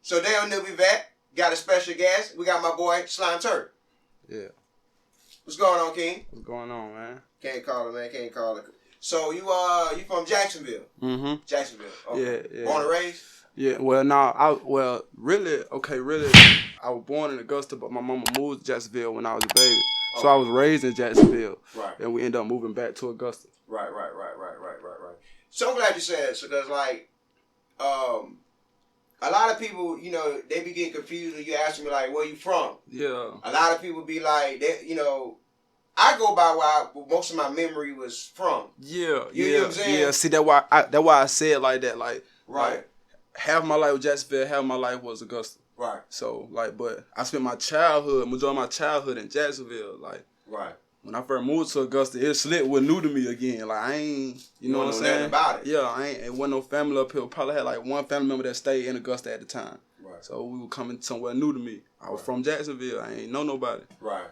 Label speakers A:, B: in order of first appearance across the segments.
A: So they on NewbieVeT got a special guest. We got my boy Slime Turk.
B: Yeah.
A: What's going on, King?
B: What's going on, man?
A: Can't call it, man. Can't call it. So you from Jacksonville?
B: Mm-hmm.
A: Jacksonville. Okay.
B: Yeah.
A: Born and raised?
B: Yeah. Well, really, I was born in Augusta, but my mama moved to Jacksonville when I was a baby. So I was raised in Jacksonville.
A: Right.
B: And we ended up moving back to Augusta.
A: Right. So I'm glad you said it, because like, a lot of people, you know, they be getting confused when you ask me like, where you from?
B: Yeah.
A: A lot of people be like, you know, I go by where most of my memory was from.
B: Yeah.
A: You know what I'm saying?
B: Yeah. See, that's why I said like that. Like,
A: right.
B: Like, half my life was Jacksonville, half my life was Augusta.
A: Right.
B: So like, but I spent majority of my childhood in Jacksonville. Like,
A: right.
B: When I first moved to Augusta, it slick was new to me again. Like, I ain't, you know what I'm saying?
A: About it.
B: Yeah, it wasn't no family up here. Probably had like one family member that stayed in Augusta at the time.
A: Right.
B: So we were coming somewhere new to me. I was from Jacksonville. I ain't know nobody.
A: Right.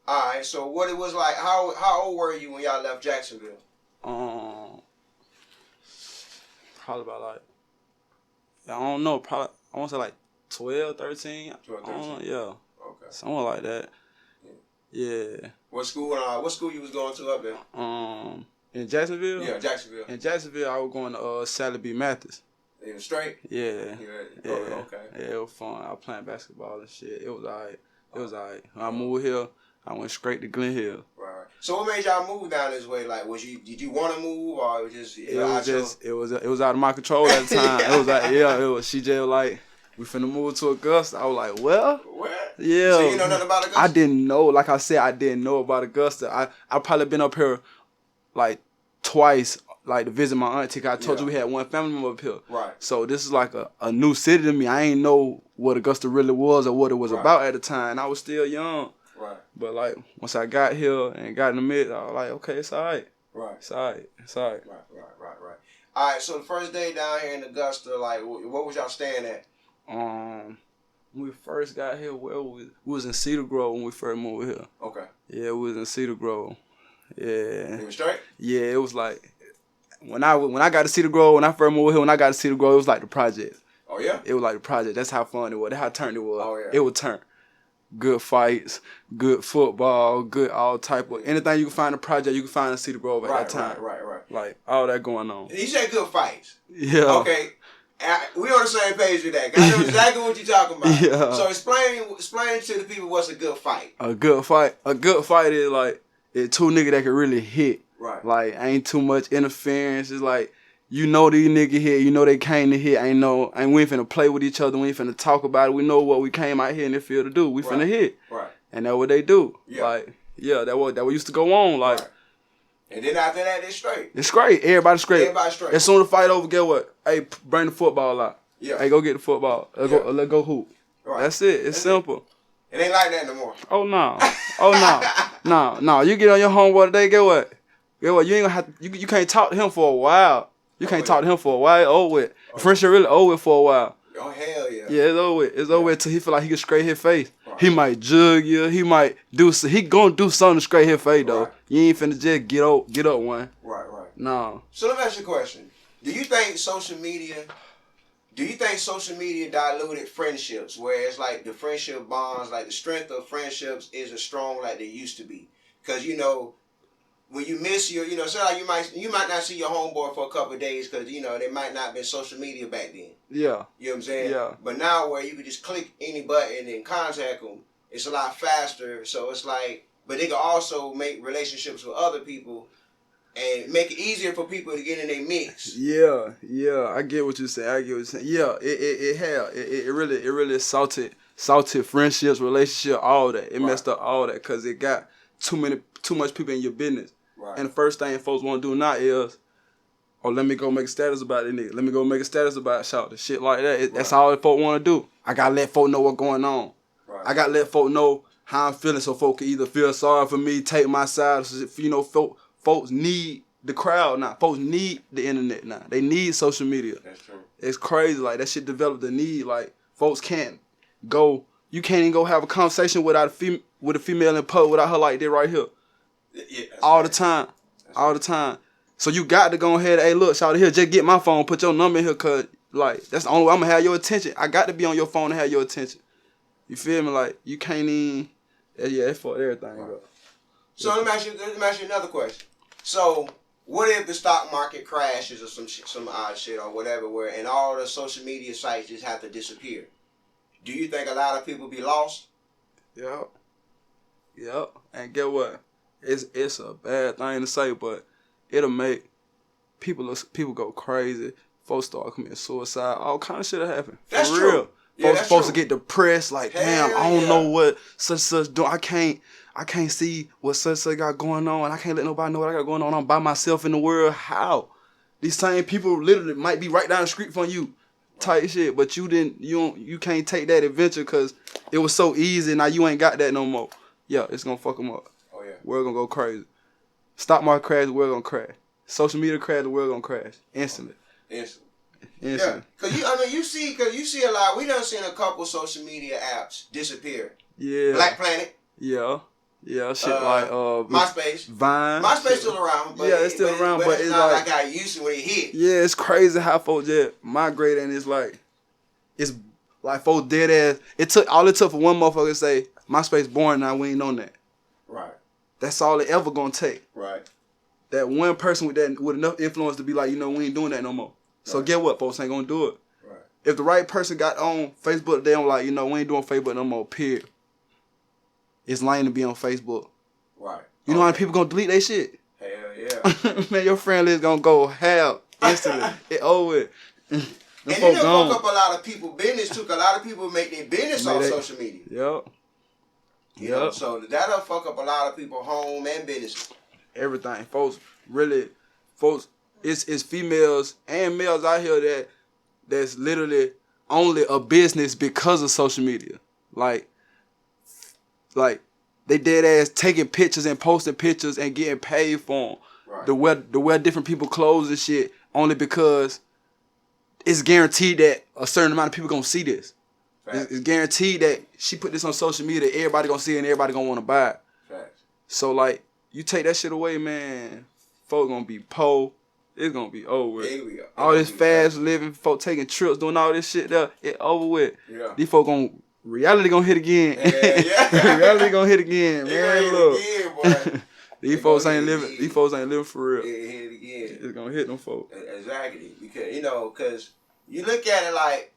A: All right. So what it was like? How old were you when y'all left Jacksonville?
B: Probably about like, I don't know. Probably I want to say like 12, 13.
A: 12, 13.
B: Yeah.
A: Okay.
B: Something like that. Yeah.
A: What school you was going to up there?
B: In Jacksonville?
A: Yeah, Jacksonville.
B: In Jacksonville, I was going to Sally B. Mathis.
A: In the straight?
B: Yeah.
A: Yeah. Okay.
B: Yeah, it was fun. I was playing basketball and shit. It was alright. When I moved here, I went straight to Glen Hill.
A: Right. So what made y'all move down this way? Like, did you want to move, or it
B: was out of my control at the time. She just like, we finna move to Augusta. I was like, well, yeah.
A: So you know nothing about Augusta?
B: I didn't know. Like I said, I didn't know about Augusta. I probably been up here like twice, like to visit my auntie. I told you we had one family member up here.
A: Right.
B: So this is like a new city to me. I ain't know what Augusta really was or what it was about at the time. I was still young.
A: Right.
B: But like once I got here and got in the mid, I was like, okay, it's all right.
A: Right.
B: It's all right.
A: Right. All right. So the first day down here in Augusta, like, what was y'all staying at?
B: When we first got here, we was in Cedar Grove when we first moved here.
A: Okay.
B: Yeah, we was in Cedar Grove. Yeah.
A: It was straight?
B: Yeah, it was like when I got to Cedar Grove, when I first moved here, when I got to Cedar Grove, it was like the project.
A: Oh yeah?
B: It was like the project. That's how fun it was. That's how turned it was.
A: Oh yeah.
B: It would turn. Good fights, good football, good all type of anything you can find in the project, you can find in Cedar Grove at that time.
A: Right.
B: Like all that going on.
A: You said good fights.
B: Yeah.
A: Okay. We on the same page with that. I know exactly what you're talking about.
B: Yeah.
A: So explain to the people what's a good fight.
B: A good fight is like it's two niggas that can really hit.
A: Right.
B: Like ain't too much interference. It's like you know these niggas hit. You know they came to hit. We ain't finna play with each other. We ain't finna talk about it. We know what we came out here in the field to do. We finna hit.
A: Right.
B: And that's what they do.
A: Yeah.
B: Like that what used to go on. Like.
A: Right. And then after that, it's straight.
B: It's great. Everybody's straight.
A: Everybody's straight.
B: As soon as the fight over, get what? Hey, bring the football out.
A: Yeah.
B: Hey, go get the football. Let's go hoop. Right. That's it. It's simple.
A: It ain't like that no more.
B: Oh no. No. You get on your homeboy today. Get what? You ain't gonna have to, you can't talk to him for a while. You can't talk to him for a while. It's over with. Friendship really over with for a while.
A: Oh hell yeah.
B: Yeah, it's over with. It's over with till he feel like he can scrape his face. Right. He might jug you. He might he gonna do something to scrape his face though. Right. You ain't finna just get up one.
A: Right.
B: No.
A: So let me ask you a question. Do you think social media diluted friendships, where it's like the friendship bonds, like the strength of friendships isn't as strong like they used to be? Because you know, when you miss say like you might not see your homeboy for a couple of days because there might not been social media back then.
B: Yeah.
A: You know what I'm saying?
B: Yeah.
A: But now where you can just click any button and contact them, it's a lot faster. So it's like, but they can also make relationships with other people and make it easier for people to get in their mix.
B: Yeah. I get what you're saying. Yeah, it really salted friendships, relationship, all that. It messed up all that because it got too much people in your business. Right. And the first thing folks want to do now is, let me go make a status about it, nigga. Let me go make a status about shout. Shit like that. That's all that folk want to do. I gotta let folk know what's going on. Right. I gotta let folk know how I'm feeling so folk can either feel sorry for me, take my side. Folks need the crowd now. Folks need the internet now. They need social media.
A: That's true.
B: It's crazy. Like that shit developed the need. Like folks can't even go have a conversation with a female in public without her like that right here.
A: Yeah,
B: all the time. So you got to go ahead. Hey, look, shout out here. Just get my phone. Put your number in here, cause Like, that's the only way I'm gonna have your attention. I got to be on your phone to have your attention. You feel me? Like, you can't even. Yeah, it fucked everything up.
A: So let me ask you another question. So what if the stock market crashes or some odd shit or whatever, and all the social media sites just have to disappear? Do you think a lot of people be lost?
B: Yep. And get what? It's a bad thing to say, but it'll make people go crazy. Folks start committing suicide. All kind of shit will happen.
A: That's
B: For
A: true.
B: real.
A: Yeah,
B: Folks will get depressed. Like, damn, I don't know what such do. I can't see what such got going on. I can't let nobody know what I got going on. I'm by myself in the world. How? These same people literally might be right down the street from you. Type shit, but you can't take that adventure because it was so easy. Now you ain't got that no more. Yeah, it's gonna fuck them up.
A: Oh yeah,
B: world gonna go crazy. Stock market crash, the world gonna crash. Social media crash, the world gonna crash instantly.
A: Yeah, cause you see a lot. We done seen a couple social media apps disappear.
B: Yeah.
A: Black Planet.
B: Yeah, shit like
A: MySpace.
B: Vine.
A: MySpace still around. But
B: it's still around, but it's
A: not like I used to when it hit.
B: Yeah, it's crazy how folks just migrate, and it's like folks dead ass. It took for one motherfucker to say MySpace boring now. We ain't on that.
A: Right.
B: That's all it ever gonna take.
A: Right.
B: That one person with enough influence to be like, we ain't doing that no more. So get what? Folks ain't gonna do it.
A: Right.
B: If the right person got on Facebook, they don't like, we ain't doing Facebook no more, period. It's lame to be on Facebook.
A: Right.
B: You know how many people gonna delete their shit?
A: Hell yeah.
B: Man, your friend list gonna go hell instantly. It over it.
A: And then it'll fuck up a lot of people's business too. A lot of people make their business on social media.
B: Yep.
A: You know, so that'll fuck up a lot of people's home and business.
B: Everything. Folks, it's females and males out here that's literally only a business because of social media. Like they dead ass taking pictures and posting pictures and getting paid for them. Right. To wear different people clothes and shit only because it's guaranteed that a certain amount of people gonna see this. It's guaranteed that she put this on social media, everybody gonna see it and everybody gonna wanna buy it.
A: Facts. So
B: like, you take that shit away, man, folks gonna be po. It's gonna be over with. All this fast living, folk taking trips, doing all this shit there, it over with. Yeah. These folk reality gonna hit again. Yeah. Reality gonna hit again, man. Look. Again, These folks ain't living for real.
A: It hit again.
B: It's gonna hit them folks.
A: Exactly. Because you look at it like,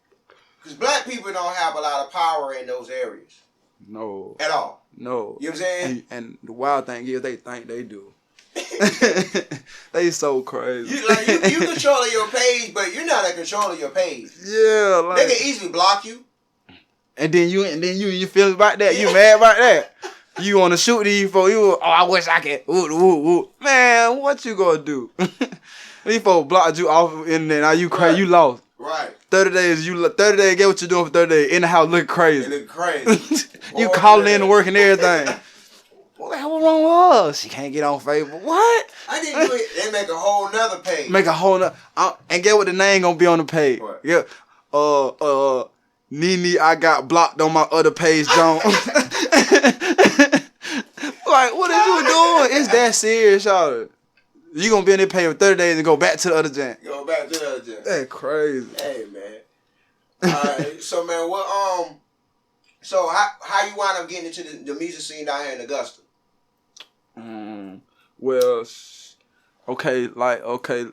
A: because black people don't have a lot of power in those areas.
B: No.
A: At all.
B: No.
A: You know what I'm saying?
B: And the wild thing is they think they do. They so crazy.
A: You control your page, but you're not in control of your page.
B: Yeah, like,
A: they can easily block you.
B: And then you feel about that. You mad about that. You want to shoot these folks. I wish I could. Ooh. Man, what you gonna do? These folks blocked you off and then now you crazy. You lost.
A: Right.
B: 30 days, get what you're doing for 30 days. In the house looking crazy.
A: It look crazy.
B: You calling in to work and everything. What the hell wrong with us? She can't get on Facebook. What?
A: I didn't do it. They make a whole nother page.
B: And get what the name gonna be on the page.
A: What?
B: Yeah. Nene, I got blocked on my other page, John. Like, what are you doing? It's that serious, y'all. You gonna be in there paying for 30 days and go back to the other gen. That's crazy.
A: Hey, man. Alright, so man, so how you wind up getting into the music scene down here in Augusta?
B: Well, okay,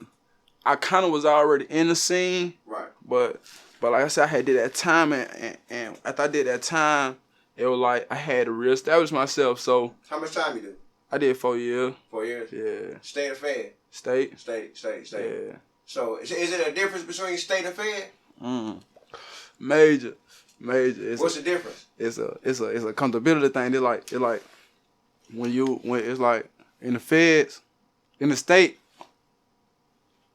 B: I kind of was already in the scene.
A: Right.
B: But like I said, I had did that time, and after I did that time, it was like I had to reestablish myself. So
A: how much time you do?
B: I did 4 years.
A: 4 years?
B: Yeah.
A: State or fed?
B: State.
A: Yeah. So is it a difference between state and fed?
B: Major.
A: What's the difference?
B: It's a accountability thing. It's like when it's like in the feds, in the state,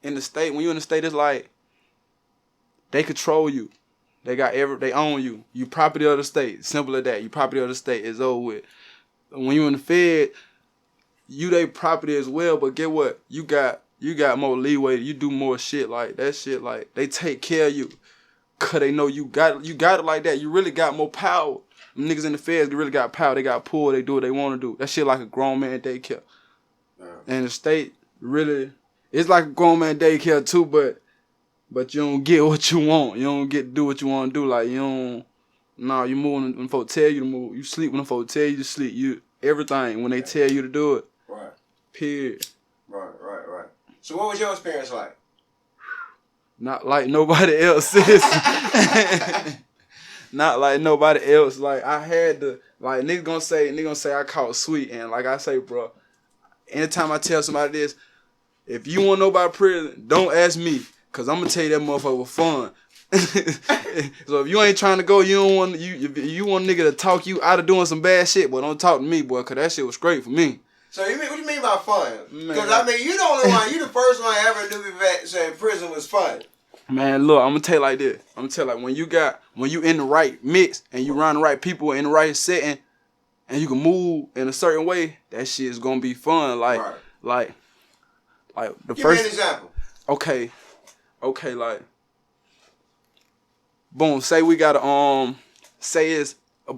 B: when you in the state, it's like they control you. They own you. You property of the state. Simple as that. You property of the state. It's over with. When you in the fed, you they property as well, but get what? You got more leeway. You do more shit like that shit. Like they take care of you, cause they know you got it like that. You really got more power. Them niggas in the feds really got power. They got pull. They do what they want to do. That shit like a grown man daycare. And the state really, it's like a grown man daycare too, but but you don't get what you want. You don't get to do what you want to do. Like, you don't, nah, you move when folks tell you to move. You sleep when folks tell you to sleep. You, everything, when they tell you to do it.
A: Right.
B: Period.
A: Right. So what was your experience like?
B: Not like nobody else's. Not like nobody else. Like, I had to, like, niggas gonna say I caught sweet. And like I say, bro, anytime I tell somebody this, if you want to know about prison, don't ask me. Cause I'm gonna tell you that motherfucker was fun. So if you ain't trying to go, you don't want you want a nigga to talk you out of doing some bad shit, boy, don't talk to me, boy, cause that shit was great for me.
A: So what you mean by fun? Because I mean, you the only one, you the first one ever in NewbieVeT said prison was fun.
B: Man, look, I'm gonna tell you like this. I'm gonna tell you, like, when you in the right mix and you around the right people in the right setting, and you can move in a certain way, that shit is gonna be fun. Like the
A: Give
B: first.
A: me an example.
B: Okay, like, boom. Say we got boom.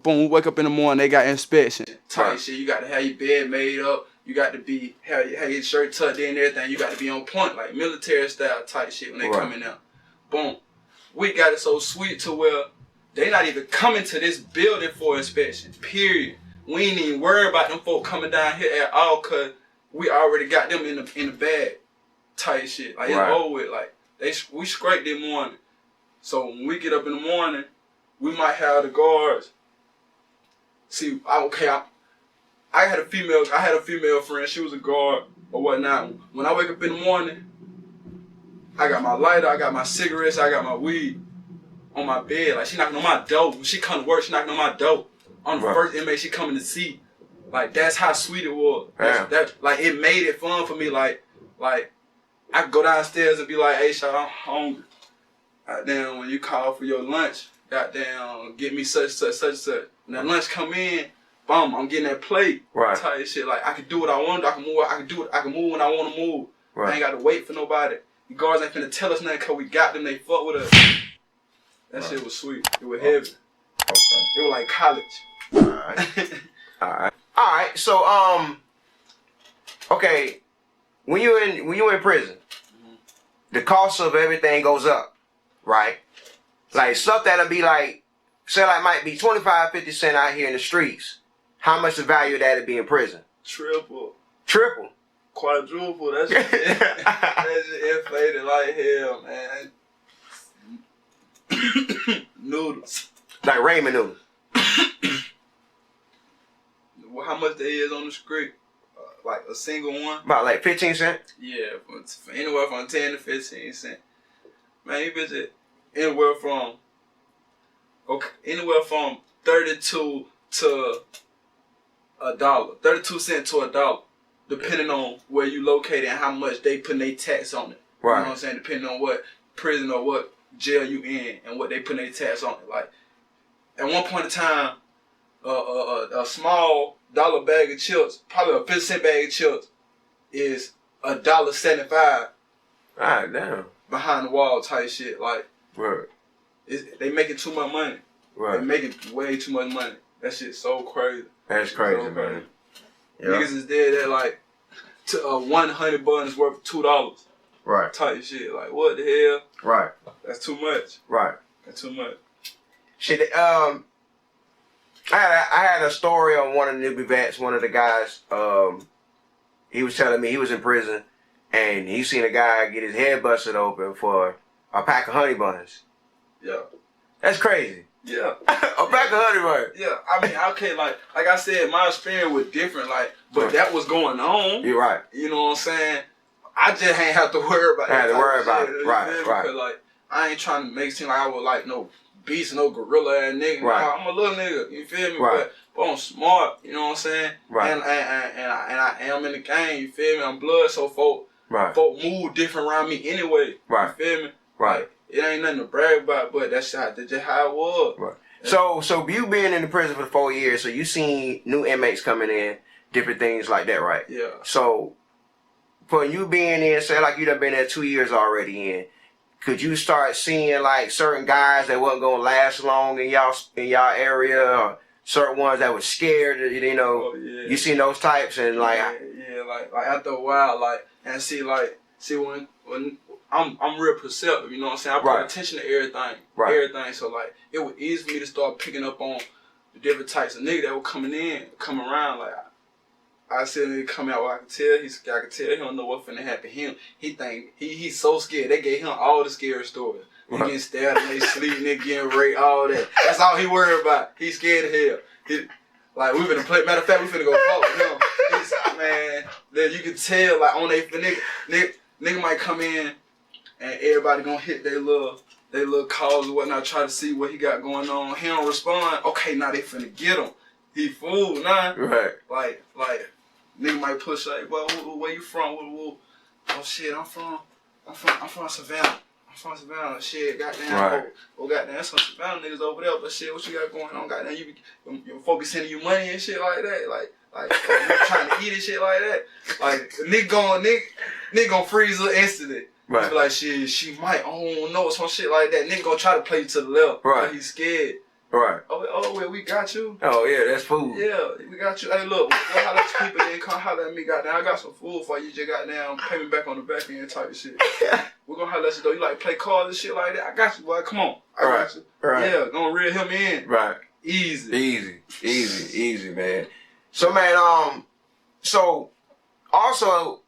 B: We wake up in the morning, they got inspection. Tight shit. You got to have your bed made up. You got to have your shirt tucked in and everything. You got to be on point, like military style type shit when they coming out. Boom. We got it so sweet to where they not even coming to this building for inspection. Period. We ain't even worried about them folk coming down here at all, cause we already got them in the bag. Type shit. Like, it's over with. Like, we scrape that morning. So when we get up in the morning, we might have the guards. See, I had a female friend. She was a guard or whatnot. When I wake up in the morning, I got my lighter, I got my cigarettes, I got my weed on my bed. Like, she knocking on my door. When she come to work, she knocking on my door. On the first inmate she coming to see. Like, that's how sweet it was. Like, it made it fun for me. Like I could go downstairs and be like, hey, Shaw, I'm hungry. Goddamn, when you call for your lunch, goddamn, get me such. When that lunch come in, boom, I'm getting that plate. Type shit. Like, I can do what I want. I can move when I want to move. I ain't got to wait for nobody. The guards ain't finna tell us nothing because we got them. They fuck with us. That shit was sweet. It was heavy. Okay. It was like college.
A: All right. So, okay, when you in prison, the cost of everything goes up, right? Like, stuff that'll be like, say like might be 25, 50 cents out here in the streets. How much the value of that to be in prison?
B: Triple. Quadruple. That shit inflated like hell, man. Noodles.
A: Like ramen noodles.
B: How much they is on the script? Like a single one?
A: About like 15 cents?
B: Yeah, anywhere from 10 to 15 cents. Man, you visit anywhere from 32 to $1. 32 cents to $1. Depending on where you located and how much they putting their tax on it. You know what I'm saying? Depending on what prison or what jail you in and what they putting their tax on it. Like, at one point in time, a small dollar bag of chips, probably a 50-cent bag of chips, is $1.75.
A: God damn.
B: Behind the wall type shit. Like, they making too much money. They making way too much money. That shit's so crazy.
A: That's crazy, man.
B: Yep. Niggas is dead at like 100 buns worth $2. Type shit. Like, what the hell? That's too much. That's too much.
A: Shit. I had a story on one of the NewbieVets. One of the guys. He was telling me he was in prison, and he seen a guy get his head busted open for a pack of honey buns.
B: Yeah.
A: That's crazy.
B: Yeah.
A: A pack of honey buns.
B: Yeah. I mean, okay, like I said, my experience was different, like, but that was going on.
A: You're right.
B: You know what I'm saying? I just ain't have to worry about it.
A: I had to worry about it. Right.
B: Because, like, I ain't trying to make it seem like I was like no beast, no gorilla ass nigga. I'm a little nigga. You feel me? But I'm smart. You know what I'm saying? And I am in the game. You feel me? I'm blood, so folk move different around me anyway. You feel me? Like, it ain't nothing to brag about, but that's just how it was.
A: So you being in the prison for 4 years, so you seen new inmates coming in, different things like that, right?
B: Yeah.
A: So for you being in, say like you done been there 2 years already in, could you start seeing like certain guys that wasn't gonna last long in y'all area, or certain ones that were scared, you know? You seen those types and like
B: like after a while, like, and see when I'm real perceptive, you know what I'm saying? I pay attention to everything.
A: Right.
B: Everything. So like it was easy for me to start picking up on the different types of niggas that were coming around. Like I see a nigga come out where I could tell he don't know what finna happen to him. He think he's so scared. They gave him all the scary stories. They getting stabbed and they sleep, they getting raped, all that. That's all he worried about. He's scared of hell. Like we finna play. Matter of fact, we finna go fuck with him. Man, then you can tell like on they nigga might come in and everybody gonna hit their little calls or whatnot, try to see what he got going on. He don't respond. Okay, now they finna get him. He fooled now.
A: Right.
B: Like nigga might push like, well, where you from? Oh shit, I'm from Savannah. I'm from Savannah. Shit, goddamn.
A: Right.
B: Oh goddamn, some Savannah niggas over there. But shit, what you got going on? Goddamn, your folks be sending you money and shit like that. Like you trying to eat and shit like that. Like nigga gonna freeze her instantly.
A: Right.
B: Be like she might, I don't know, some shit like that. Nigga gonna try to play you to the left.
A: Right.
B: Like he's scared.
A: Right.
B: Oh, well, we got you.
A: Oh yeah, that's food.
B: Yeah, we got you. Hey, look, we'll holler at people, then come holler at me, goddamn. I got some food for you, just goddamn, pay me back on the back end type of shit. We're gonna holler at you though. You like play cards and shit like that? I got you, boy. Come on. I got you.
A: Right.
B: Yeah, gonna reel him in.
A: Right. Easy, man. So man, so also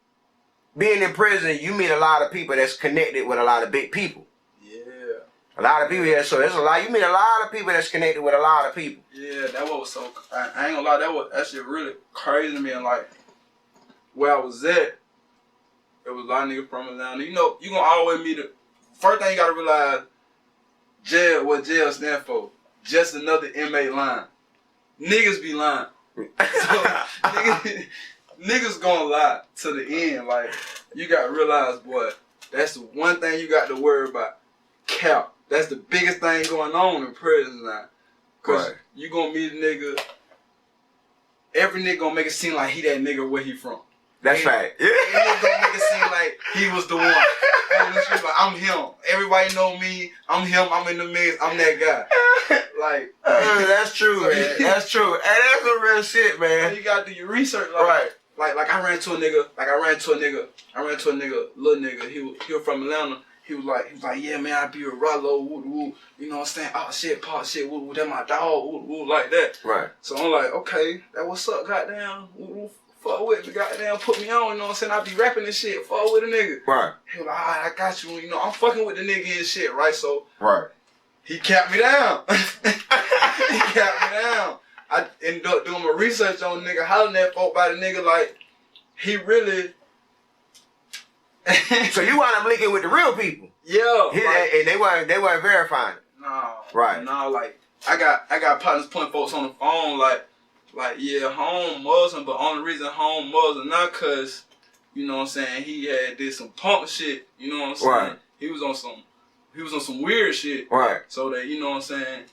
A: being in prison, you meet a lot of people that's connected with a lot of big people. A lot of people here, so there's a lot. You meet a lot of people that's connected with a lot of people.
B: Yeah, that was so. I ain't gonna lie, that shit really crazy to me. And like where I was at, it was a lot of niggas from Atlanta. You know, you gonna always meet the first thing you gotta realize. Jail, what jail stand for? Just another inmate line. Niggas be lying. So, niggas gonna lie to the end. Like you gotta realize, boy, that's the one thing you got to worry about. Cap. That's the biggest thing going on in prison now. Cause you gonna meet a nigga, every nigga gonna make it seem like he that nigga where he from.
A: That's right.
B: Every nigga gonna make it seem like he was the one. Like, I'm him. Everybody know me. I'm him. I'm in the mix. I'm that guy. Like
A: that's true, man. That's true. And that's some real shit, man.
B: You gotta do your research, like, Like I ran into a nigga, little nigga. He was from Atlanta. He was like, yeah, man, I be with Rollo, woo, you know what I'm saying? Oh, shit, pop, shit, woo, that my dog, woo, like that.
A: Right.
B: So I'm like, okay, that what's up, goddamn, woo, fuck with me, goddamn, put me on, you know what I'm saying? I be rapping this shit, fuck with a nigga.
A: Right.
B: He was like, all right, I got you, you know, I'm fucking with the nigga and shit, right? So,
A: right.
B: He capped me down. I ended up doing my research on the nigga, hollering at folk by the nigga, like, he really...
A: So you wound up linking with the real people.
B: Yeah.
A: And they weren't verifying it.
B: No.
A: Right.
B: No, like I got partners putting folks on the phone like yeah, home Muslim, but only reason home Muslim not cause, you know what I'm saying, he had did some punk shit, you know what I'm saying?
A: Right.
B: He was on some weird shit.
A: Right.
B: So that, you know what I'm saying,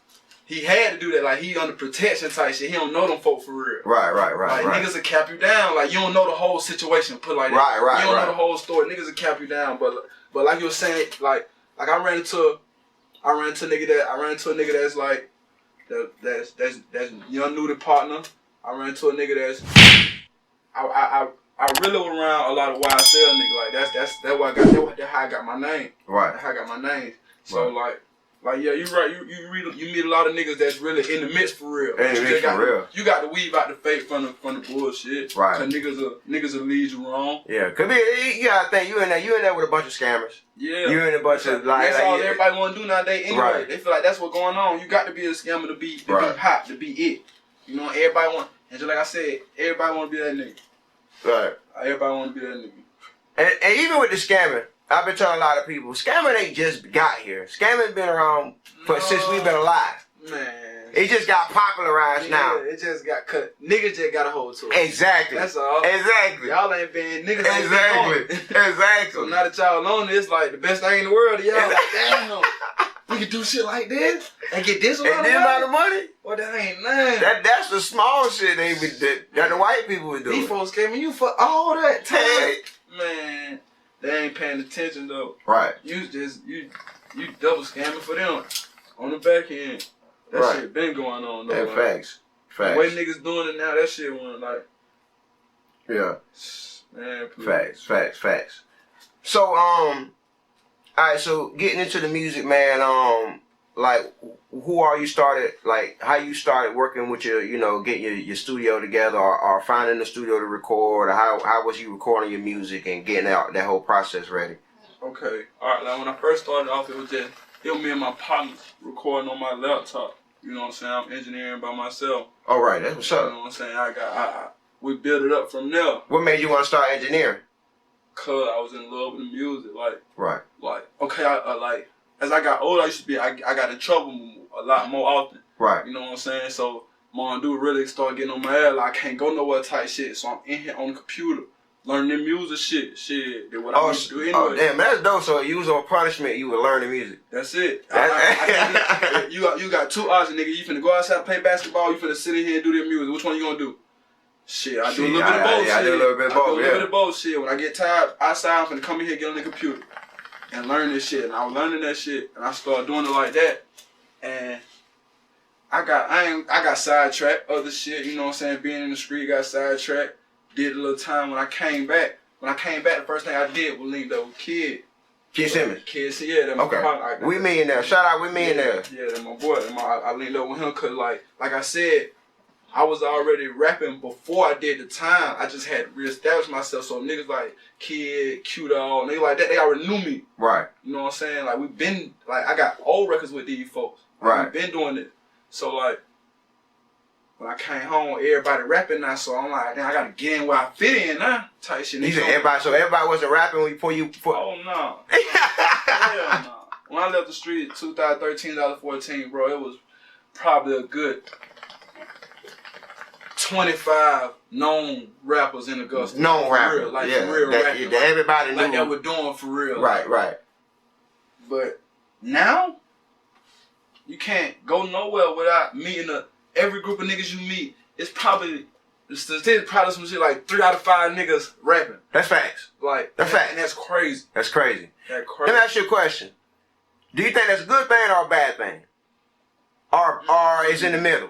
B: he had to do that, like he under protection type shit. He don't know them folk for real.
A: Right.
B: Like niggas will cap you down. Like you don't know the whole situation. Put like that.
A: Right.
B: You don't know the whole story. Niggas will cap you down. But like you were saying, like I ran into a nigga that's like that's young nudie partner. I ran into a nigga that's I really was around a lot of YSL niggas. Like that's why that's how I got my name.
A: Right.
B: That's how I got my name. So like yeah, you right. You meet a lot of niggas that's really in the midst for real. You got to weave out the fake from the bullshit.
A: Right.
B: Cause niggas will lead you wrong.
A: Yeah. Could be. You gotta think you in there with a bunch of scammers.
B: Yeah.
A: You in a bunch of like.
B: That's all everybody want to do nowadays. Anyway,
A: right.
B: They feel like that's what's going on. You got to be a scammer to be hot, to be it. You know, everybody want. And just like I said, everybody want to be that nigga.
A: Right.
B: Everybody want to be that nigga.
A: And even with the scamming, I've been telling a lot of people, scamming ain't just got here. Scamming been around since we've been alive.
B: Man.
A: It just got popularized now.
B: It just got cut. Niggas just got a hold to it.
A: Exactly.
B: That's all.
A: Exactly.
B: Y'all ain't been niggas. Ain't been
A: Exactly.
B: So now that y'all on this, like the best thing in the world, y'all like, damn, we can do shit like this and get this amount of money. Well, that ain't nothing.
A: That's the small shit that the white people would do.
B: These folks gave me you for all that time. Man, they ain't paying attention though.
A: Right.
B: You double scamming for them on the back end. That shit been going on though.
A: Yeah, facts.
B: The way niggas doing it now, that shit went like.
A: Yeah.
B: Man, please.
A: Facts. So right, so getting into the music, man. Like, who are you started? Like, how you started working with your, getting your studio together, or finding the studio to record, or how was you recording your music and getting out that whole process ready?
B: Okay, all right. Like when I first started off, it was me and my partners recording on my laptop. You know what I'm saying? I'm engineering by myself.
A: All right, that's what's up.
B: You know what I'm saying? We built it up from there.
A: What made you want to start engineering?
B: Cause I was in love with the music,
A: right.
B: Like okay, like as I got older, I got in trouble a lot more often.
A: Right.
B: You know what I'm saying? So mom dude really started getting on my ass. Like I can't go nowhere type shit. So I'm in here on the computer learning the music shit. Did what I need to do anyway.
A: Oh damn, that's dope. So you was on punishment. You were learning music.
B: That's it. You got two options, nigga. You finna go outside and play basketball. You finna sit in here and do the music. Which one you gonna do? Shit, I do a little bit of both.
A: I do a little bit of both.
B: I do a little bit of both. Shit, when I get tired outside, I'm finna come in here, get on the computer, and learn this shit. And I was learning that shit, and I started doing it like that. And I got sidetracked. Other shit, you know what I'm saying? Being in the street, got sidetracked. Did a little time when I came back. When I came back, the first thing I did was link up with Kid.
A: Kid Simmons.
B: Yeah, that my
A: okay.
B: partner.
A: We millionaire. Shout out, we millionaire.
B: Yeah, that my boy. I linked up with him because, like I said, I was already rapping before I did the time. I just had to reestablish myself. So niggas like Kid, Q-Dog, niggas like that, they already knew me.
A: Right.
B: You know what I'm saying? Like we been, like I got old records with these folks.
A: Right.
B: We been doing it. So like, when I came home, everybody rapping now. So I'm like, damn, I gotta get in where I fit in now. Type shit.
A: You said everybody, so everybody wasn't rapping before you?
B: Oh no. Hell no. When I left the street 2013, 2014, bro, it was probably a good 25 known rappers in Augusta.
A: Known rappers.
B: Real, like for real rapping.
A: That everybody knew.
B: Like that we're doing for real.
A: Right, right.
B: But now, you can't go nowhere without meeting every group of niggas you meet. It's probably, the statistics probably some shit like 3 out of 5 niggas rapping.
A: That's facts.
B: Like,
A: that's facts.
B: And that's crazy.
A: That's crazy.
B: That's crazy.
A: Let me ask you a question. Do you think that's a good thing or a bad thing? Or it's in the middle?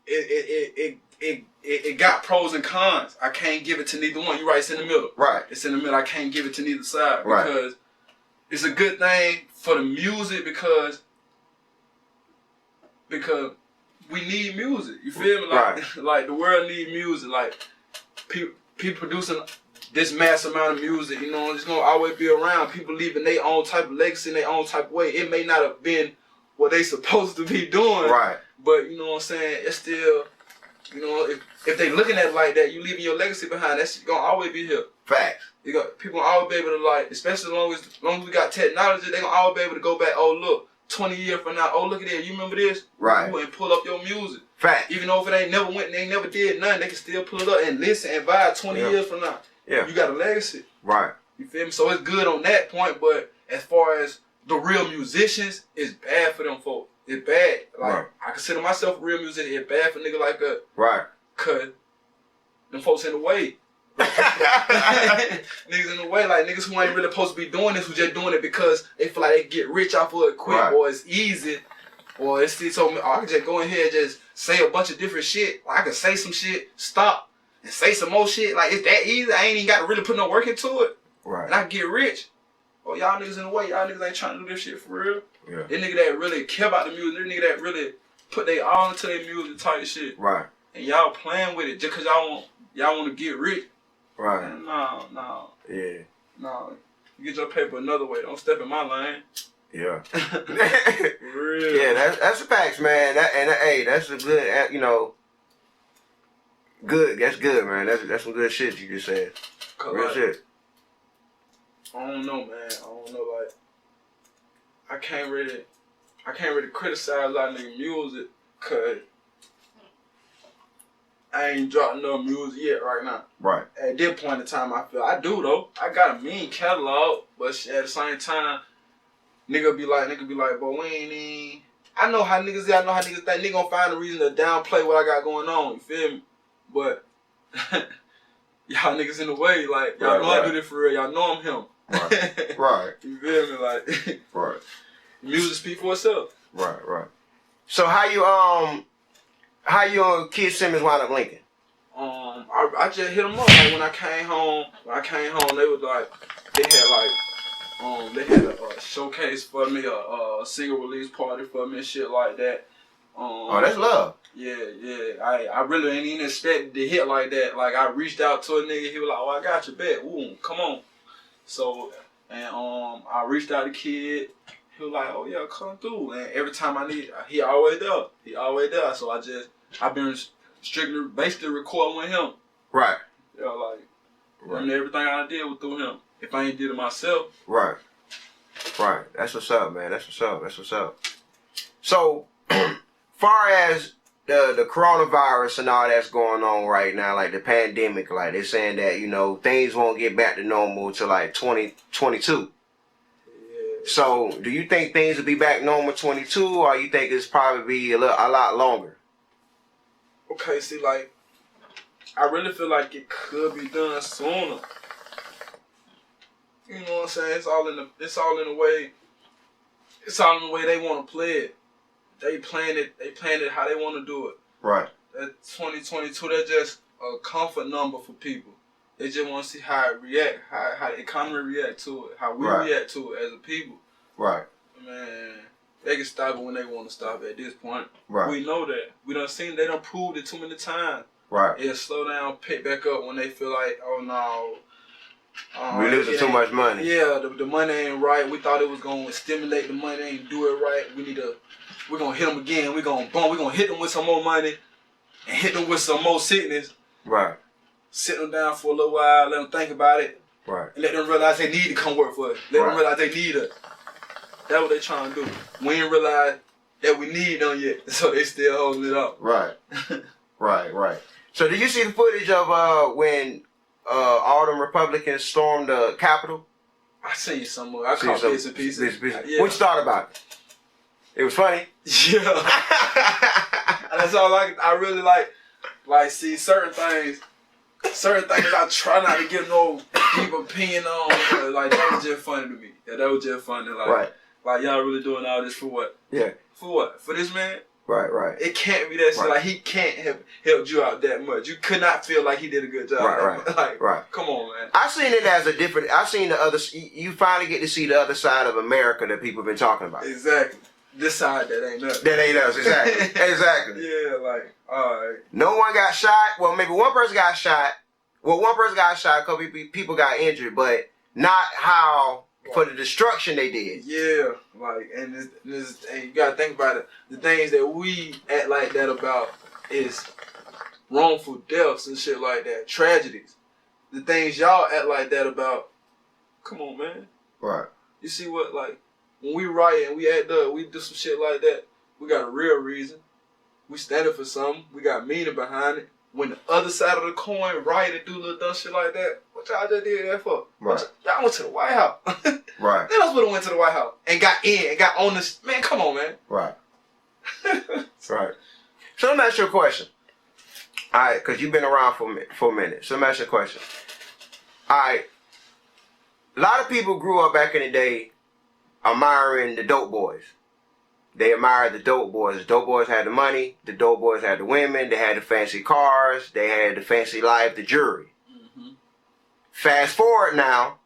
B: It got pros and cons. I can't give it to neither one. You're right, it's in the middle.
A: Right.
B: It's in the middle. I can't give it to neither side.
A: Right.
B: Because it's a good thing for the music because we need music. You feel me? Like,
A: right.
B: Like the world need music. Like people producing this mass amount of music, you know, it's gonna always be around. People leaving their own type of legacy in their own type of way. It may not have been what they supposed to be doing.
A: Right.
B: But you know what I'm saying? It's still, you know, if they looking at it like that, you leaving your legacy behind, that's gonna always be here.
A: Facts.
B: People gonna always be able to, like, especially as long as we got technology, they gonna always be able to go back, oh look, 20 years from now, oh look at that, you remember this?
A: Right.
B: And pull up your music.
A: Facts.
B: Even though if it ain't never went and they never did nothing, they can still pull it up and listen and vibe 20 years from now.
A: Yeah.
B: You got a legacy.
A: Right.
B: You feel me? So it's good on that point, but as far as the real musicians, it's bad for them folks. It's bad. Like,
A: right.
B: I consider myself a real musician. It's bad for niggas like that.
A: Right.
B: Cause them folks in the way. Niggas in the way, like niggas who ain't really supposed to be doing this, who just doing it because they feel like they get rich off of it quick,
A: right.
B: or it's easy, or it's so I can just go in here and just say a bunch of different shit. Like, I can say some shit, stop, and say some more shit. Like, it's that easy. I ain't even got to really put no work into it.
A: Right.
B: And I can get rich. Oh, y'all niggas in the way. Y'all niggas ain't trying to do this shit for real.
A: Yeah.
B: They nigga that really care about the music. They nigga that really put their all into their music type shit.
A: Right.
B: And y'all playing with it just cause y'all want to get rich.
A: Right.
B: No.
A: Yeah.
B: No. You get your paper another way. Don't step in my lane.
A: Yeah.
B: Real.
A: Yeah, that's the facts, man. Hey, that's a good, good. That's good, man. That's some good shit you just said. Real
B: like,
A: shit.
B: I don't know, man. I don't know, like, I can't really criticize a lot of nigga music, cause I ain't dropped enough music yet right now.
A: Right.
B: At this point in time, I feel I do though. I got a mean catalog, but at the same time, nigga be like, but we ain't even. I know how niggas is. I know how niggas think. Nigga gonna find a reason to downplay what I got going on. You feel me? But y'all niggas in the way. Like, y'all know I do this for real. Y'all know I'm him.
A: Right. Right.
B: You feel me? Like,
A: right.
B: Music speak for itself.
A: Right. So how you and Kid Simmons wound up linking?
B: I just hit them up. Like, when I came home, they was like, they had like They had a showcase for me, a single release party for me and shit like that.
A: Oh, that's love.
B: Yeah. I really ain't even expected to hit like that. Like, I reached out to a nigga, he was like, oh, I got your bet. Ooh, come on. So, and I reached out to Kid. He was like, oh yeah, come through. And every time I need, he always there. He always there. So I've been strictly, basically recording with him.
A: Right.
B: You know, like, and everything I did was through him. If I ain't did it myself.
A: Right. Right. That's what's up, man. That's what's up. That's what's up. So, far as the coronavirus and all that's going on right now, like the pandemic, like they're saying that, you know, things won't get back to normal till like 2022. So, do you think things will be back normal 22, or you think it's probably be a lot longer?
B: Okay, see, like, I really feel like it could be done sooner. You know what I'm saying? It's all in the way they want to play it. They playing it how they want to do it.
A: Right.
B: That 2022, that's just a comfort number for people. They just want to see how it react, how the economy react to it, how we react to it as a people.
A: Right.
B: Man, they can stop it when they want to stop it at this point.
A: Right.
B: We know that. We done seen they done proved it too many times.
A: Right.
B: It'll slow down, pick back up when they feel like, oh no.
A: We losing too much money.
B: Yeah, the money ain't right. We thought it was going to stimulate the money, ain't do it right. We're going to hit them again. We're going to hit them with some more money and hit them with some more sickness.
A: Right.
B: Sit them down for a little while, let them think about it.
A: Right.
B: And let them realize they need to come work for us. Let them realize they need us. That's what they trying to do. We ain't realize that we need them yet, so they still holding it up.
A: Right. Right. So did you see the footage of when all them Republicans stormed the Capitol?
B: I seen some more. I caught bits and pieces.
A: Yeah. What you thought about it? It was funny.
B: Yeah. That's all I really like. Like, see, certain things I try not to give no deep opinion on. Like, that was just funny to me. Yeah, that was just funny. Like, like, y'all really doing all this for what?
A: Yeah.
B: For what? For this man?
A: Right.
B: It can't be that shit. Like, he can't have helped you out that much. You could not feel like he did a good job. Like, come on, man.
A: I seen it as a different. I seen the other. You finally get to see the other side of America that people have been talking about.
B: Exactly. This side that ain't us.
A: That ain't us. Exactly. Exactly.
B: Yeah, like, alright.
A: No one got shot. Well, maybe one person got shot. Well, one person got shot because people got injured, but not how for the destruction they did.
B: Yeah, like, and you gotta think about it. The things that we act like that about is wrongful deaths and shit like that, tragedies. The things y'all act like that about, come on, man.
A: Right.
B: You see what, like, when we riot and we act up, we do some shit like that, we got a real reason. We standing for something. We got meaning behind it. When the other side of the coin riot and do little dumb shit like that, what y'all just did that for?
A: Right.
B: Y'all went to the White House.
A: Right.
B: They else would have went to the White House and got in and got on this. Man, come on, man.
A: Right. Right. So let me ask you a question. All right, because you've been around for a minute. So let me ask you a question. All right. A lot of people grew up back in the day admiring the dope boys. They admired the dope boys. The dope boys had the money. The dope boys had the women. They had the fancy cars. They had the fancy life, the jewelry. Mm-hmm. Fast forward now.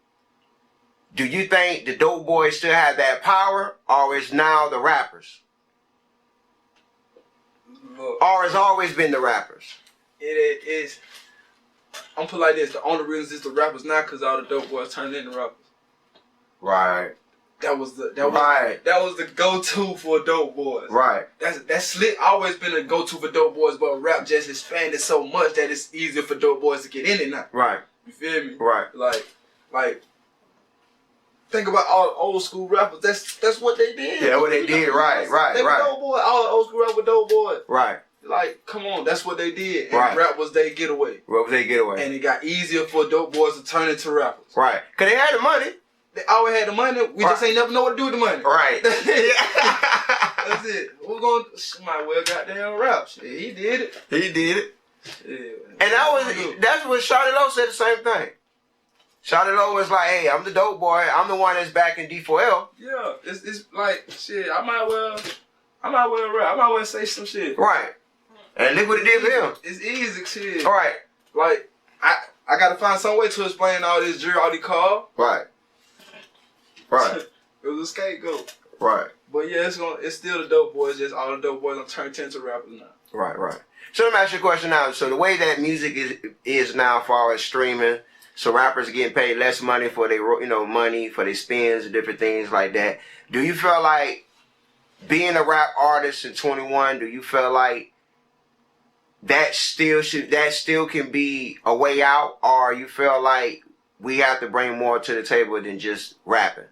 A: Do you think the dope boys still have that power, or is now the rappers?
B: Look,
A: or has always been the rappers?
B: It is. I'm put like this. The only reason it's the rappers now because all the dope boys turned into rappers.
A: Right.
B: That was the go-to for dope boys.
A: Right.
B: That's slick. Always been a go-to for dope boys, but rap just expanded so much that it's easier for dope boys to get in it now.
A: Right.
B: You feel me?
A: Right.
B: Like. Think about all the old school rappers. That's what they did.
A: Yeah, what they did. Right.
B: They were dope boys. All the old school rappers were dope boys.
A: Right.
B: Like, come on, that's what they did. And rap was their getaway.
A: Rap was their getaway.
B: And it got easier for dope boys to turn into rappers.
A: Right. Because they had the money.
B: They always had the money. We just ain't never know what to do with the money.
A: Right.
B: That's it. We're going to, might well goddamn rap. Shit, he did it.
A: He did it.
B: Yeah.
A: And that's what Shawty Lo said the same thing. Shawty Lo was like, hey, I'm the dope boy. I'm the one that's back in D4L.
B: Yeah. It's like, shit, I might well rap. I might well say some shit.
A: Right. And look what it did for him.
B: It's easy shit.
A: Right.
B: Like, I got to find some way to explain all this jury, all these calls.
A: Right. Right.
B: It was a scapegoat.
A: Right.
B: But yeah, it's still the dope boys. Just all the dope boys on turn 10 to rappers now.
A: Right, right. So let me ask you a question now. So the way that music is now, as far as streaming, so rappers are getting paid less money for their money for their spins and different things like that. Do you feel like being a rap artist in 21? Do you feel like that still can be a way out, or you feel like we have to bring more to the table than just rapping?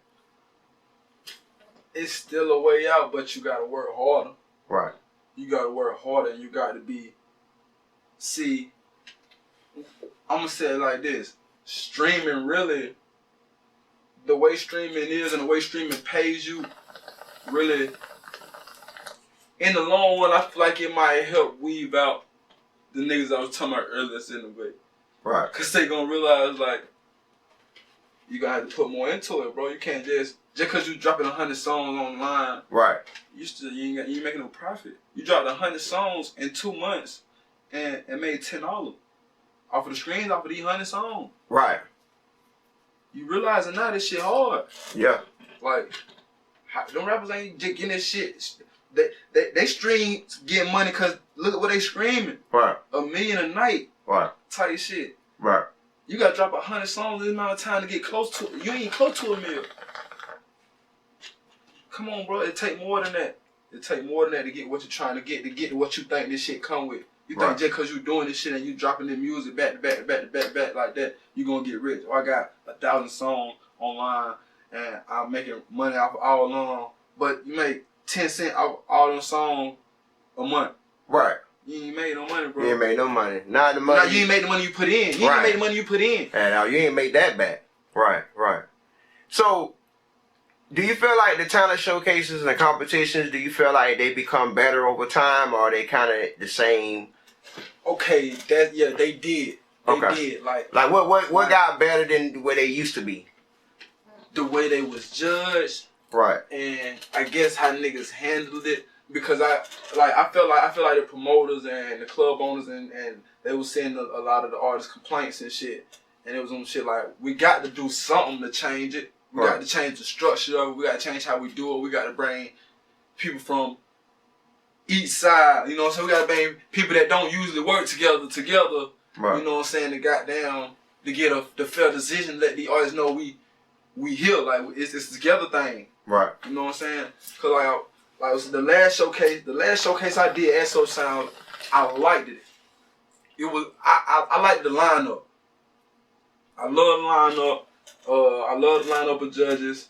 B: It's still a way out, but you gotta work harder.
A: Right.
B: You gotta work harder, and you gotta be. See, I'm gonna say it like this: streaming really, the way streaming is and the way streaming pays you, really, in the long run, I feel like it might help weave out the niggas I was talking about earlier that's in the way.
A: Right.
B: Cause they gonna realize like you gonna have to put more into it, bro. You can't just cause you dropping 100 songs online.
A: Right.
B: You ain't making no profit. You dropped 100 songs in 2 months and made $10 off of the streams off of these 100 songs.
A: Right.
B: You realizing now this shit hard.
A: Yeah.
B: Like, them rappers ain't just getting this shit. They stream getting money cause look at what they screaming.
A: Right.
B: $1 million a night.
A: Right.
B: Type shit.
A: Right.
B: You gotta drop 100 songs in this amount of time to get close to. You ain't close to $1 million. Come on, bro. It take more than that. It take more than that to get what you're trying to get to what you think this shit come with. You think just cause you doing this shit and you dropping the music back to back to back to back to back like that, you gonna get rich. Or I got 1,000 songs online and I'm making money off of all along. But you make 10 cents off all them songs a month.
A: Right.
B: You ain't made no money, bro.
A: You ain't made no money. Not the money.
B: Now you ain't made the money you put in. You ain't made the money you put in.
A: And now you ain't made that back. Right, right. So, do you feel like the talent showcases and the competitions, do you feel like they become better over time, or are they kind of the same?
B: Okay, they did. They did. Like
A: what got better than the way they used to be?
B: The way they was judged.
A: Right.
B: And I guess how niggas handled it. Because I feel like the promoters and the club owners and they was seeing a lot of the artists' complaints and shit. And it was on shit like, we got to do something to change it. We got to change the structure of it. We got to change how we do it. We got to bring people from each side. You know what I'm saying? We got to bring people that don't usually work together. Right. You know what I'm saying? To goddamn, to get the fair decision, let the artists know we here. Like, it's a together thing. Right. You know what I'm saying? Because like the last showcase I did at So Sound, I liked it. It was I liked the lineup. I love the lineup. I love the lineup of judges.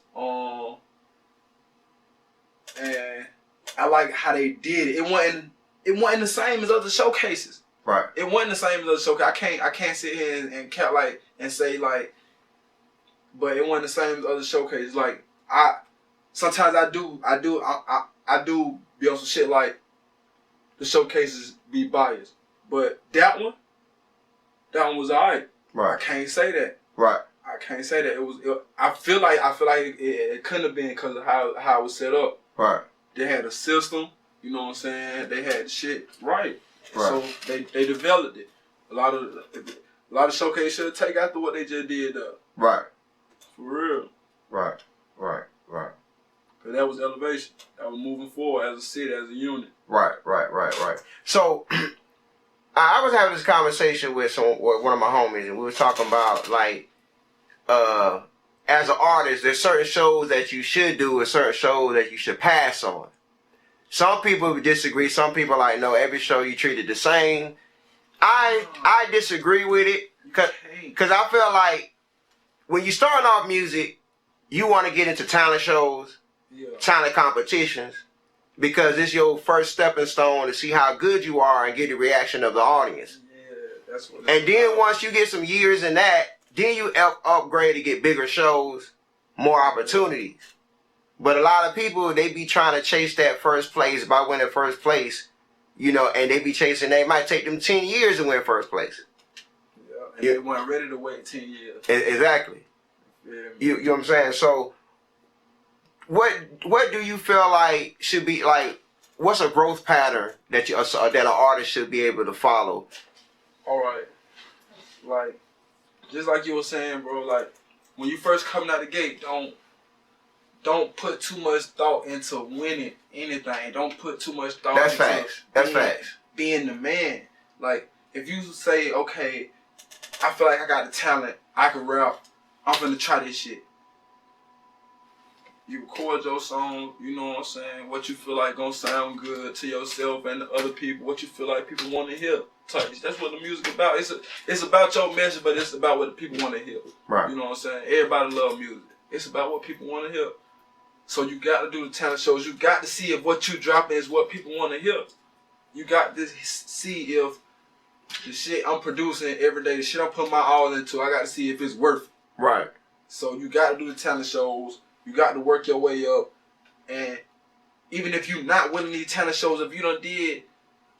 B: And I like how they did it. It wasn't the same as other showcases. Right. It wasn't the same as other showcases. I can't sit here and count and say but it wasn't the same as other showcases. Like sometimes I do be on some shit like the showcases be biased, but that one was alright. Right. I can't say that. Right. I can't say that. I feel like it couldn't have been because of how it was set up. Right. They had a system. You know what I'm saying? They had shit right. So they developed it. A lot of showcase should take after what they just did. Right. For real. Right. Right. Right. Cause that was elevation. That was moving forward as a city, as a unit. Right. So, I was having this conversation with one of my homies, and we were talking about as an artist, there's certain shows that you should do and certain shows that you should pass on. Some people disagree. Some people are like, no, every show you treat it the same. I disagree with it because I feel like when you start off music, you want to get into talent shows, talent competitions, because it's your first stepping stone to see how good you are and get the reaction of the audience. Yeah, that's what. And then once you get some years in that, then you upgrade to get bigger shows, more opportunities. But a lot of people, they be trying to chase that first place by winning first place, and they be chasing that. It might take them 10 years to win first place. Yeah, and they weren't ready to wait 10 years. Exactly. Yeah. You know what I'm saying? So, what do you feel like should be what's a growth pattern that an artist should be able to follow? All right, just like you were saying, bro. Like when you first coming out the gate, don't don't put too much thought into winning anything. Don't put too much thought
A: That's
B: into
A: facts. That's facts.
B: being the man. Like, if you say, okay, I feel like I got the talent, I can rap, I'm gonna try this shit. You record your song, you know what I'm saying, what you feel like gonna sound good to yourself and the other people, what you feel like people want to hear. That's what the music about. It's about your message, but it's about what the people want to hear.
A: Right.
B: You know what I'm saying? Everybody love music. It's about what people want to hear. So you got to do the talent shows. You got to see if what you dropping is what people want to hear. You got to see if the shit I'm producing every day, the shit I'm putting my all into, I got to see if it's worth it.
A: Right.
B: So you got to do the talent shows. You got to work your way up. And even if you're not winning these talent shows, if you done did a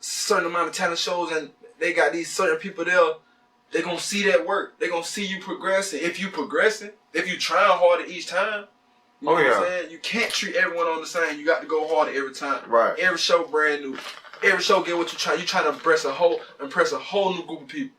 B: certain amount of talent shows and they got these certain people there, they going to see that work. They going to see you progressing. If you progressing, if you trying harder each time, you know what I'm saying? You can't treat everyone on the same. You got to go harder every time.
A: Right.
B: Every show brand new. Every show get what you try. You trying to impress a whole new group of people.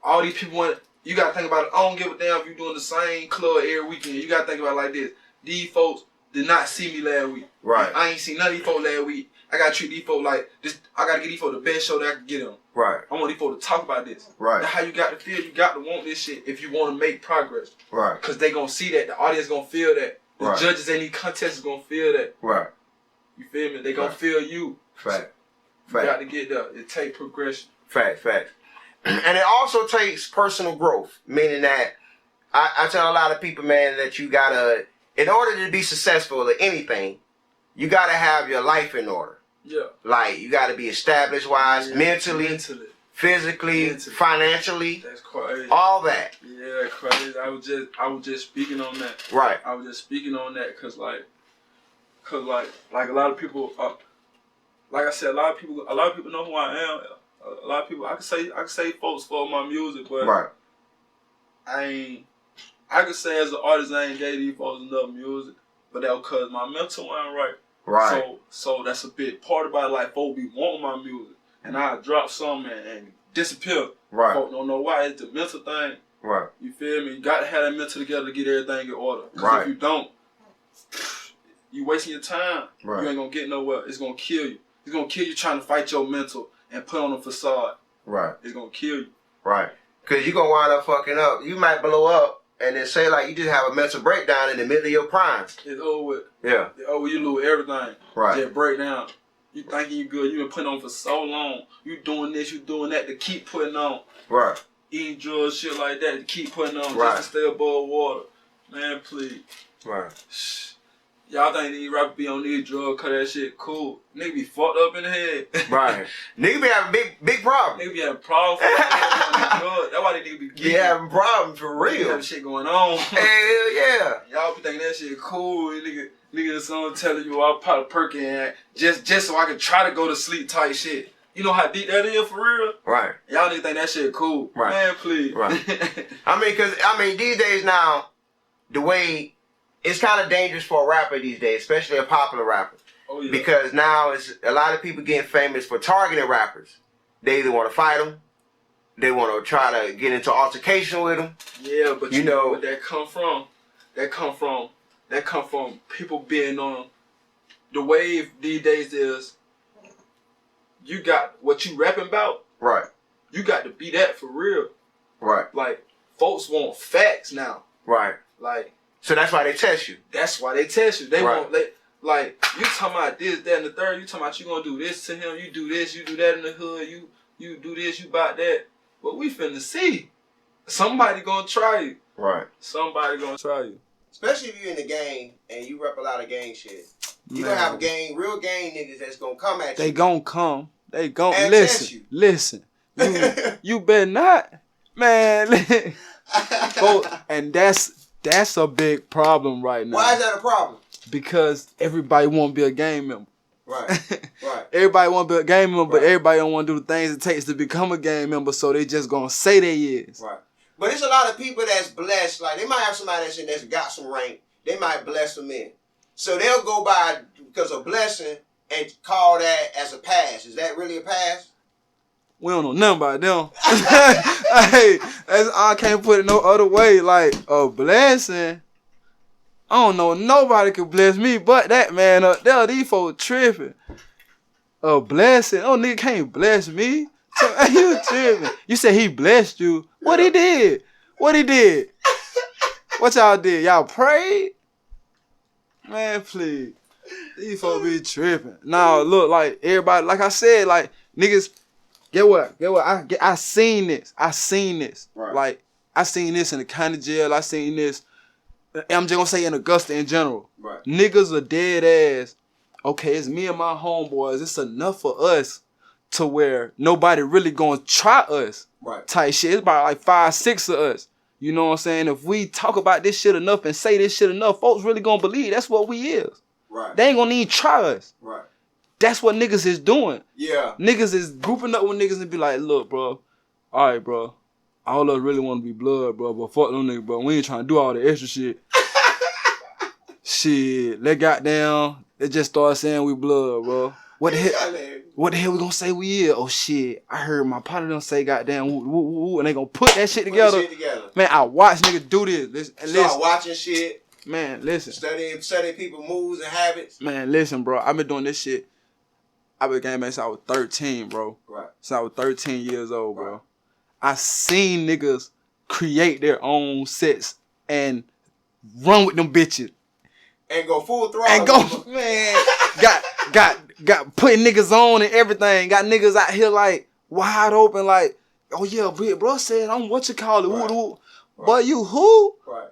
B: All these people want. You got to think about it. I don't give a damn if you doing the same club every weekend. You got to think about it like this. These folks did not see me last week.
A: Right.
B: I ain't seen none of these folks last week. I got to treat these folks like this. I got to get these folks the best show that I can get them.
A: Right.
B: I want these folks to talk about this.
A: Right.
B: That's how you got to feel. You got to want this shit if you want to make progress.
A: Right.
B: Because they going to see that. The audience going to feel that. The judges in these contests is going to feel that.
A: Right.
B: You feel me? They going to feel you.
A: Fact.
B: You got to get there. It take progression.
A: Fact. And it also takes personal growth, meaning that I tell a lot of people, man, that you gotta, in order to be successful at anything, you gotta have your life in order.
B: Yeah.
A: Like, you gotta be established wise, mentally, physically, financially. That's crazy. All that.
B: Yeah, crazy. I was just speaking on that.
A: Right.
B: I was just speaking on that because a lot of people, like I said, a lot of people know who I am. A lot of people, I can say folks for my music, but
A: right.
B: I could say as an artist I ain't gave these folks enough music, but that was because my mental wasn't right.
A: Right.
B: So that's a big part about it. Like, folks be wanting my music, and I drop something and disappear.
A: Right.
B: Folks don't know why. It's the mental thing.
A: Right.
B: You feel me? You got to have that mental together to get everything in order. Because
A: right.
B: if you don't, you wasting your time.
A: Right.
B: You ain't gonna get nowhere. It's gonna kill you. It's gonna kill you trying to fight your mental and put on a facade.
A: Right.
B: It's gonna kill you.
A: Right. Because you're going to wind up fucking up. You might blow up and then say, like, you just have a mental breakdown in the middle of your prime.
B: It's over with.
A: Yeah.
B: It's over. You lose everything.
A: Right.
B: Just break down. You thinking you good. You been putting on for so long. You doing this, you doing that to keep putting on.
A: Right.
B: Eating drugs, shit like that to keep putting on
A: right.
B: just to stay above water. Man, please.
A: Right.
B: Y'all think these rappers be on these drugs cause that shit cool. Nigga be fucked up in the head.
A: Right. Nigga be having big problems.
B: Nigga be having problems for drugs. That's why they nigga be geeking.
A: Be having problems for real.
B: Be having shit going on.
A: Hell yeah.
B: Y'all be thinking that shit cool. Nigga someone telling you I'll pop a perk in just so I can try to go to sleep type shit. You know how deep that is for real?
A: Right.
B: Y'all niggas think that shit cool.
A: Right.
B: Man, please.
A: Right. I mean, these days now, the way it's kind of dangerous for a rapper these days, especially a popular rapper.
B: Oh, yeah.
A: Because now it's a lot of people getting famous for targeting rappers. They either want to fight them, they want to try to get into altercation with them.
B: Yeah, but you know what that come from? That come from people being on the wave these days is you got what you rapping about.
A: Right.
B: You got to be that for real.
A: Right.
B: Like, folks want facts now.
A: Right.
B: Like,
A: so that's why they test you.
B: That's why they test you. They
A: right.
B: want like you talking about this, that, and the third. You talking about you gonna do this to him. You do this, you do that in the hood. You do this, you about that. But we finna see. Somebody gonna try you.
A: Right.
B: Somebody gonna try you.
A: Especially if you're in the game and you rep a lot of gang shit. You gonna have real gang niggas that's gonna come at you.
B: They gonna come. They gonna
A: and
B: listen.
A: Test you.
B: Listen. You better not, man. And that's a big problem right now.
A: Why is that a problem?
B: Because everybody won't be a gang member.
A: Right. Right.
B: Everybody want to be a gang member, but
A: right.
B: everybody don't want to do the things it takes to become a gang member, so they just gonna say they is.
A: Right. But it's a lot of people that's blessed. Like, they might have somebody that's got some rank. They might bless them in. So they'll go by because of blessing and call that as a pass. Is that really a pass?
B: We don't know nothing about them. Hey, I can't put it no other way. Like, a blessing I don't know nobody could bless me but that man up there. These folks tripping. A blessing. Oh, nigga can't bless me. So, you tripping. You said he blessed you. What he did? What he did? What y'all did? Y'all prayed? Man, please. These folks be tripping. Now, look, like, everybody, like I said, like, niggas, get what? I seen this.
A: Right.
B: Like, I seen this in the county jail. I seen this, I'm just gonna say in Augusta in general.
A: Right.
B: Niggas are dead ass. Okay, it's me and my homeboys. It's enough for us to where nobody really gonna try us.
A: Right.
B: Type shit. It's about like 5, 6 of us. You know what I'm saying? If we talk about this shit enough and say this shit enough, folks really gonna believe that's what we is.
A: Right.
B: They ain't gonna even try us.
A: Right.
B: That's what niggas is doing.
A: Yeah.
B: Niggas is grouping up with niggas and be like, look, bro. All right, bro. All of us really want to be blood, bro. But fuck them niggas, bro. We ain't trying to do all the extra shit. Shit. They got down. They just started saying we blood, bro. What the hell we gonna say we is? Oh, shit. I heard my partner done say goddamn woo, woo, woo, and they gonna put that shit together. Man, I watch niggas do this.
A: Start watching shit.
B: Man, listen.
A: Studying people's moves and habits.
B: Man, listen, bro. I've been doing this shit. I've been gang bang since I was 13, bro.
A: Right.
B: Since I was 13 years old, bro.
A: Right.
B: I seen niggas create their own sets and run with them bitches.
A: And go full throttle.
B: And go, man. got putting niggas on and everything. Got niggas out here like wide open, like, oh yeah, bro said I'm what you call it.
A: Right.
B: Right. But you who?
A: Right.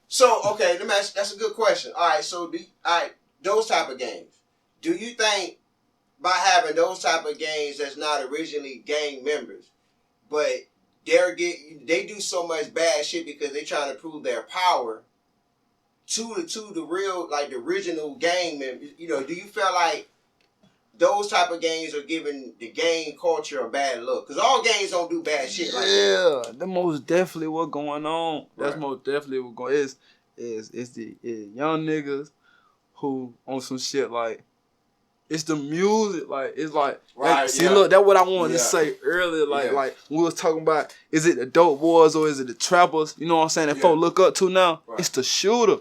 A: So, okay, let me ask, that's a good question. All right, so those type of games. Do you think by having those type of games that's not originally gang members, but they do so much bad shit because they trying to prove their power to the real, like the original gang members? You know, do you feel like those type of games are giving the gang culture a bad look? Because all gangs don't do bad shit like that.
B: Yeah, that most definitely what's going on. That's
A: Right.
B: most definitely what's going on. It's the young niggas who on some shit like, it's the music, like, it's like,
A: Right,
B: like see,
A: yeah.
B: look, that's what I wanted to
A: Yeah.
B: say earlier, like,
A: Yeah.
B: like, we was talking about, is it the dope boys or is it the trappers, you know what I'm saying, that
A: Yeah.
B: folk look up to now?
A: Right.
B: It's the shooter.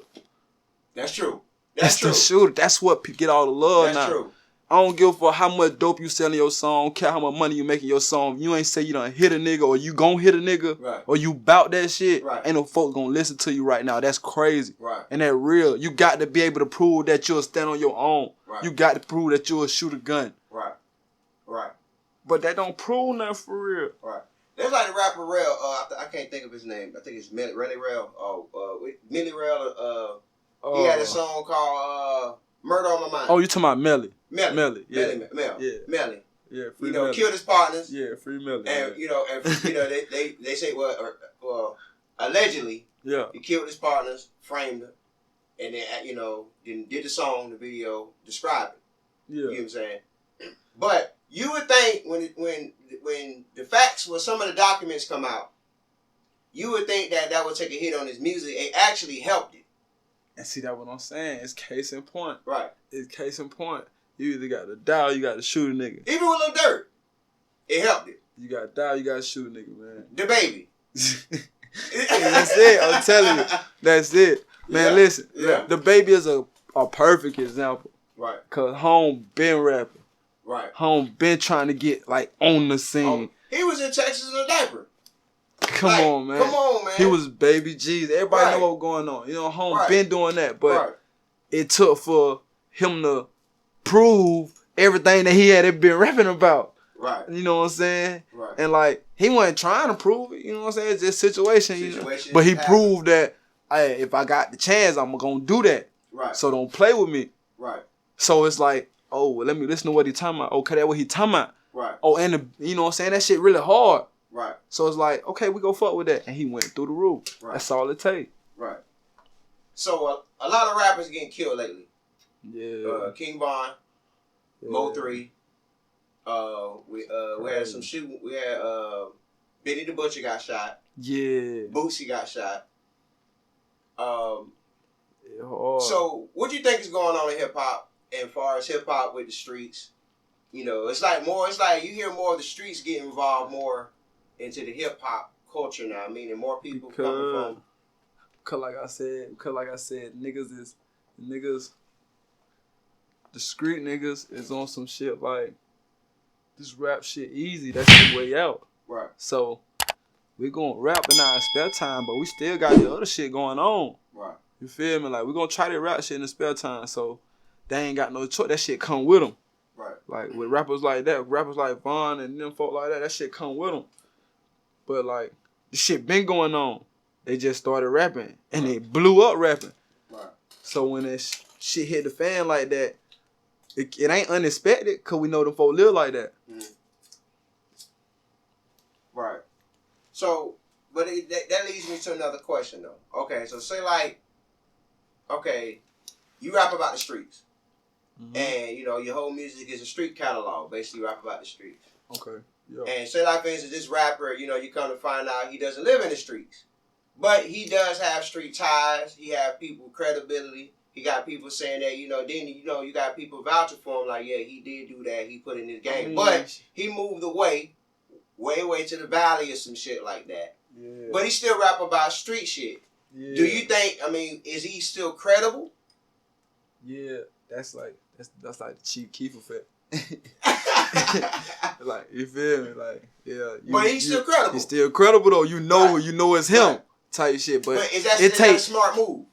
A: That's true.
B: It's the shooter. That's what get all the love
A: That's
B: now.
A: true.
B: I don't give a fuck how much dope you selling your song, care how much money you making your song. You ain't say you done hit a nigga or you gon' hit a nigga,
A: Right.
B: or you bout that shit.
A: Right.
B: Ain't no folks gonna listen to you right now. That's crazy.
A: Right.
B: And that real. You got to be able to prove that you'll stand on your own.
A: Right.
B: You got to prove that you'll shoot a gun.
A: Right. Right.
B: But that don't prove nothing for real.
A: Right. There's like the rapper Rel. I can't think of his name. I think it's Millie Rel. Millie Rel. He had a song called "Murder on My Mind."
B: Oh, you talking about Melly?
A: Melly.
B: Yeah.
A: Yeah. Melly.
B: Yeah. Free
A: You know,
B: Melly.
A: killed his partners.
B: Yeah, free Melly.
A: And you know, they say well, allegedly
B: Yeah.
A: he killed his partners, framed them, and then did the song, the video, describe it.
B: Yeah.
A: You know what I'm saying? But you would think when the facts, when some of the documents come out, you would think that would take a hit on his music. It actually helped it.
B: And see, that what I'm saying. It's case in point.
A: Right.
B: It's case in point. You either got to die or you got to shoot a nigga.
A: Even with Lil Durk, it helped it.
B: You got to die or you got to shoot a nigga, man.
A: The baby.
B: That's it. I'm telling you. That's it. Man,
A: Yeah.
B: listen.
A: Yeah.
B: The baby is a perfect example.
A: Right.
B: Because Home been rapping.
A: Right.
B: Home been trying to get, like, on the scene.
A: He was in Texas in a diaper.
B: Come
A: Like,
B: on, man.
A: Come on, man.
B: He was Baby G's. Everybody
A: Right.
B: know what's going on. You know, Home
A: Right.
B: been doing that. But
A: Right.
B: it took for him to prove everything that he had been rapping about.
A: Right.
B: You know what I'm saying?
A: Right.
B: And like, he wasn't trying to prove it. You know what I'm saying? It's just situation. You know?
A: Situation
B: But he
A: happened.
B: proved that, hey, if I got the chance, I'm going to do that.
A: Right.
B: So don't play with me.
A: Right.
B: So it's like, oh, well, let me listen to what he talking about. Okay, that's what he talking about.
A: Right.
B: Oh, and you know what I'm saying? That shit really hard.
A: Right.
B: So it's like, okay, we go fuck with that. And he went through the roof.
A: Right.
B: That's all it takes.
A: Right. So a lot of rappers getting killed lately.
B: Yeah.
A: King Von,
B: Yeah.
A: Mo 3. We had some shooting. We had Benny the Butcher got shot.
B: Yeah.
A: Boosie got shot.
B: Yeah, hard.
A: So what do you think is going on in hip hop? And far as hip hop with the streets, you know, it's like you hear more of the streets getting involved more into the hip hop culture now. I mean, and more people coming from.
B: Cause like I said, niggas, the street niggas is on some shit like this rap shit easy. That's the way out.
A: Right.
B: So we gonna rap in our spare time, but we still got the other shit going on.
A: Right.
B: You feel me? Like we gonna try to rap shit in the spare time. So they ain't got no choice. That shit come with them.
A: Right.
B: Like with rappers like that, rappers like Von and them folk like that, that shit come with them. But like the shit been going on. They just started rapping and they blew up rapping.
A: Right.
B: So when that shit hit the fan like that, it ain't unexpected because we know them folk live like that.
A: Mm. Right. So, but that leads me to another question though. Okay, so say like, okay, you rap about the streets. Mm-hmm. And, you know, your whole music is a street catalog. Basically, rap about the streets.
B: Okay. Yeah.
A: And say like, for instance, this rapper, you know, you come to find out he doesn't live in the streets. But he does have street ties. He have people credibility. He got people saying that, you know, then, you know, you got people vouching for him like, yeah, he did do that. He put in his game. But he moved away to the valley or some shit like that. Yeah. But he still rap about street shit. Yeah. Do you think, I mean, is he still credible?
B: Yeah, that's like the Chief Keef effect. Like, you feel me? Like, yeah.
A: But he's still credible.
B: He's still credible though. You know it's him type shit. But
A: is that a smart move?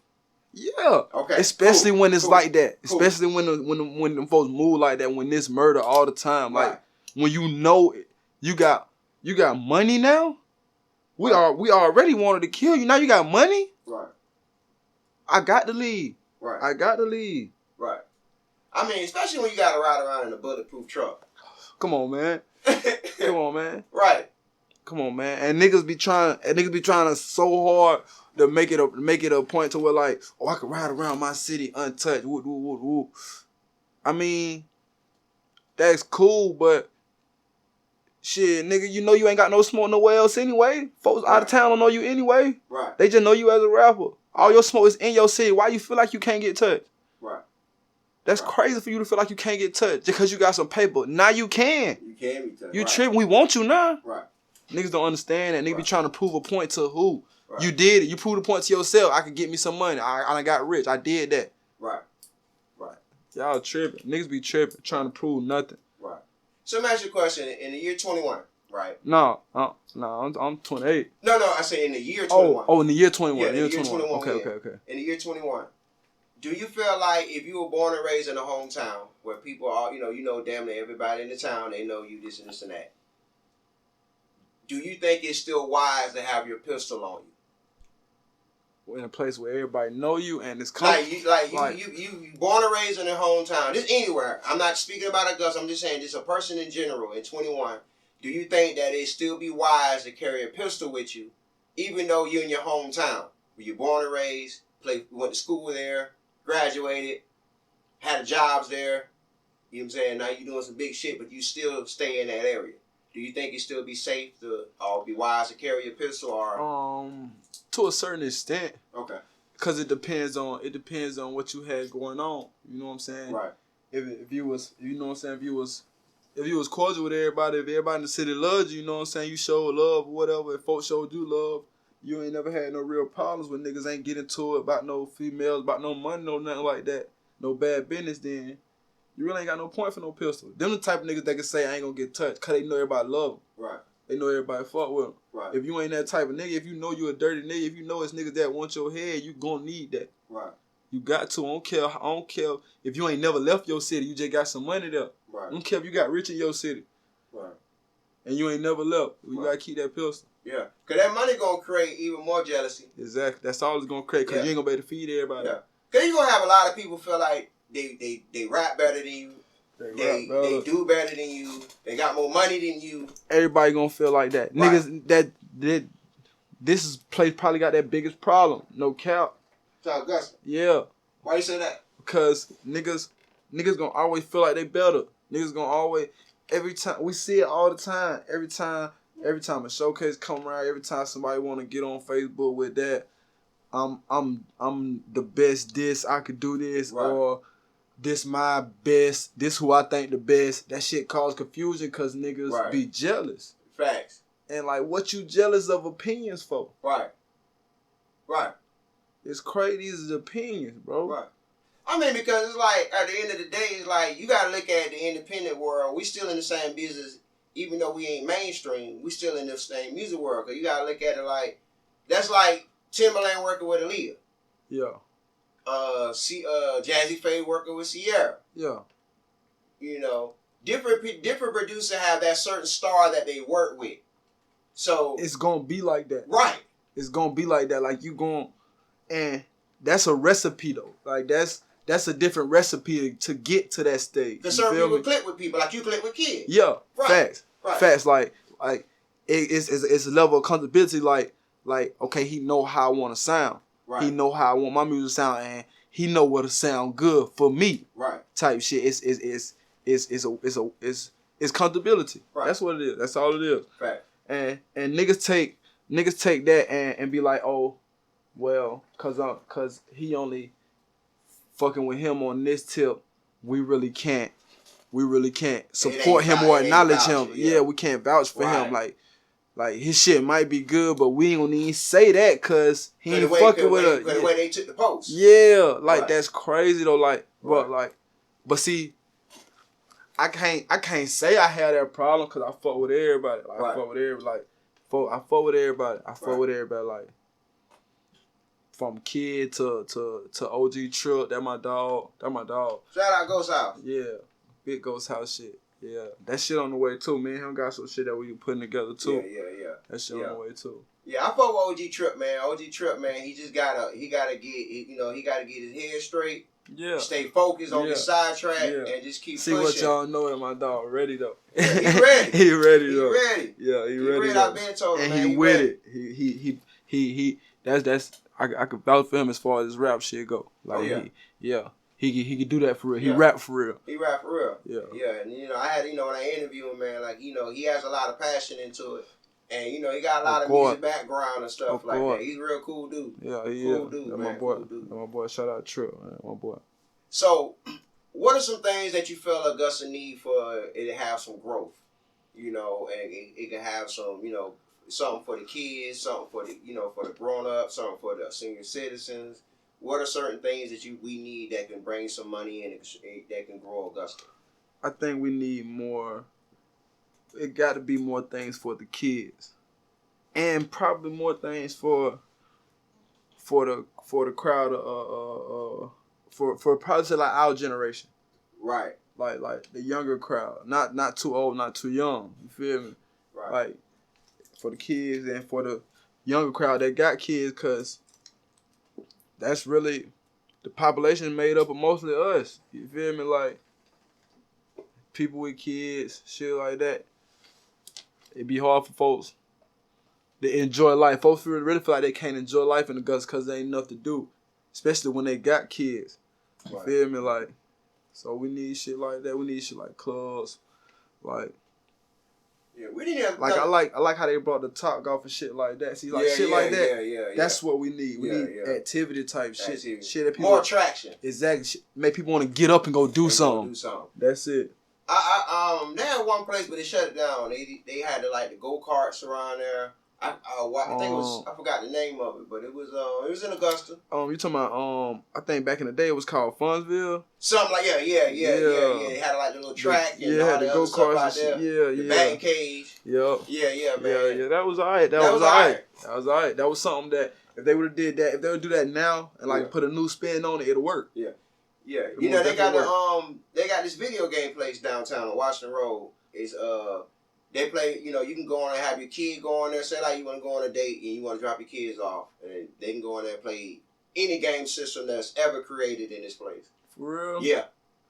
B: Yeah. Okay. Especially when it's like that. Especially when them folks move like that. When this murder all the time. Like when you know it, you got money now. We already wanted to kill you. Now you got money.
A: Right.
B: I got to leave.
A: Right.
B: I got to leave.
A: Right. I mean, especially when you got to ride around in a bulletproof truck.
B: Come on, man. Come on, man.
A: Right.
B: Come on, man. And niggas be trying to so hard to make it a point to where like, oh, I can ride around my city untouched. Woo, woo, woo, woo. I mean, that's cool, but shit, nigga, you know you ain't got no smoke nowhere else anyway. Folks out of town don't know you anyway.
A: Right.
B: They just know you as a rapper. All your smoke is in your city. Why you feel like you can't get touched?
A: Right.
B: That's crazy for you to feel like you can't get touched just because you got some paper. Now you can.
A: You can be touched.
B: You tripping. We want you now.
A: Right.
B: Niggas don't understand that. Niggas be trying to prove a point to who? Right. You did it. You proved a point to yourself. I could get me some money. I got rich. I did that.
A: Right. Right.
B: Y'all tripping. Niggas be tripping, trying to prove nothing.
A: Right. So let me ask you a question. In the year 21, right?
B: No, I'm 28.
A: No, I say in the year 21.
B: Oh, in the year 21.
A: Yeah, in the year 21.
B: Okay. In
A: the year 21. Do you feel like if you were born and raised in a hometown where people are, you know damn near everybody in the town, they know you this and this and that. Do you think it's still wise to have your pistol on you?
B: In a place where everybody know you and it's
A: you born and raised in a hometown. This anywhere. I'm not speaking about a gun. I'm just saying just a person in general in 21. Do you think that it still be wise to carry a pistol with you, even though you're in your hometown, where you're born and raised, went to school there, graduated, had jobs there? You know what I'm saying? Now you're doing some big shit, but you still stay in that area. Do you think it still be safe to, or be wise to carry a pistol, or?
B: To a certain extent.
A: Okay.
B: Because it depends on what you had going on. You know what I'm saying?
A: Right.
B: If you was, you know what I'm saying, if you was cordial with everybody, if everybody in the city loved you, you know what I'm saying, you showed love or whatever, if folks showed you love, you ain't never had no real problems when niggas ain't getting to it about no females, about no money, no nothing like that, no bad business, then you really ain't got no point for no pistol. Them the type of niggas that can say I ain't gonna get touched because they know everybody love them.
A: Right.
B: They know everybody fuck with them.
A: Right.
B: If you ain't that type of nigga, if you know you a dirty nigga, if you know it's niggas that want your head, you gonna need that.
A: Right.
B: You got to. I don't care if you ain't never left your city, you just got some money there.
A: Right.
B: I don't care if you got rich in your city.
A: Right. And
B: you ain't never left. You gotta keep that pistol.
A: Yeah. Because that money gonna create even more jealousy.
B: Exactly. That's all it's gonna create because you ain't gonna be able to feed everybody.
A: Yeah. Because you gonna have a lot of people feel like they rap better than you. They do better than you. They got more money than you. Everybody
B: gonna feel like that.
A: Right.
B: Niggas that this place probably got that biggest problem. No cap.
A: So Gus.
B: Yeah.
A: Why you say that?
B: Because niggas gonna always feel like they better. Niggas gonna always, every time we see it all the time. Every time a showcase come around, every time somebody wanna get on Facebook with that, I'm the best. This I could do this or. This my best. This who I think the best. That shit cause confusion because niggas be jealous.
A: Facts.
B: And like, what you jealous of opinions for?
A: Right.
B: It's crazy. These are opinions, bro.
A: Right. I mean, because it's like, at the end of the day, it's like, you got to look at the independent world. We still in the same business, even though we ain't mainstream. We still in the same music world. Because you got to look at it like, that's like Timberland working with Aaliyah.
B: Yeah.
A: Jazzy Faye working with Sierra.
B: Yeah.
A: You know, different producers have that certain star that they work with. So
B: it's gonna be like that.
A: Right.
B: It's gonna be like that. Like you going, and that's a recipe though. Like that's a different recipe to get to that stage.
A: Because certain people click with people, like you click with kids.
B: Yeah.
A: Right.
B: Facts.
A: Right.
B: Facts. Like it's a level of comfortability. Like okay, he know how I want to sound. Right. He know how I want my music to sound, and he know what to sound good for me. Right. Type shit. It's comfortability. Right. That's what it is. That's all it is. Right. And niggas take that and be like, oh, well, cause he only fucking with him on this tip, we really can't support him or acknowledge him. Yeah, we can't vouch for him. Like his shit might be good, but we ain't gonna even say that cause he ain't fucking with us.
A: The way they took the post.
B: Yeah, like that's crazy though. Like, but see, I can't say I had that problem because I fuck with everybody. Like, I fuck with everybody. I fuck with everybody. I fuck with everybody. Like from kid to OG Turk. That my dog.
A: Shout out Ghost House.
B: Yeah, big Ghost House shit. Yeah, that shit on the way too, man. Him got some shit that we putting together too.
A: Yeah.
B: That shit on the way too.
A: Yeah, I fuck with OG Turk, man. OG Turk, man. He just gotta get his head straight. Yeah. Stay focused on the sidetrack and just keep
B: pushing. See what y'all know that my dog ready though.
A: Yeah, he ready.
B: He ready though.
A: He ready.
B: Yeah, he ready.
A: I've been told him,
B: and man, he with ready. It. He that's I could vouch for him as far as his rap shit go. Like he could do that for real. He rap for real.
A: He rap for real.
B: Yeah.
A: Yeah, and I had when I interview him, man, like he has a lot of passion into it. And he got a lot of music background and stuff like that. He's a real cool dude.
B: Yeah, he
A: cool dude, man.
B: My boy.
A: Cool dude.
B: My boy. Shout out Trill, man. My boy.
A: So, what are some things that you feel Augusta need for it to have some growth? And it can have some, something for the kids, something for the, for the grown ups, something for the senior citizens. What are certain things that we need that can bring some money in and that can grow Augusta?
B: I think we need more. It got to be more things for the kids, and probably more things for the crowd. For probably say like our generation, right? Like the younger crowd, not too old, not too young. You feel me? Right. Like for the kids and for the younger crowd that got kids, cause that's really the population made up of mostly us. You feel me? Like people with kids, shit like that. It'd be hard for folks to enjoy life. Folks really feel like they can't enjoy life in Augusta because there ain't enough to do, especially when they got kids. You feel me? Like, so we need shit like that. We need shit like clubs, like.
A: Yeah, we need to.
B: Like I like how they brought the Top Golf and shit like that. See, like shit like that. Yeah. That's what we need. We need activity type shit. Shit that people
A: more attraction.
B: Exactly. Make people want to get up and go do something. That's it.
A: They had one place, but they shut it down. They had the go-karts around there. I think it was, I forgot the name of it, but it was in Augusta.
B: You talking about I think back in the day it was called Funsville.
A: Something like yeah. They had the little track and all the other stuff out there. The batting cage.
B: Yep.
A: Yeah, man.
B: Yeah, that was alright. That was alright. That was something that if they would have did that, if they would do that now and put a new spin on it, it'll work. Yeah. Yeah,
A: they got they got this video game place downtown on Washington Road. It's they play, you can go on and have your kid go on there. Say like you want to go on a date and you want to drop your kids off, and they can go on there and play any game system that's ever created in this place.
B: For real?
A: Yeah.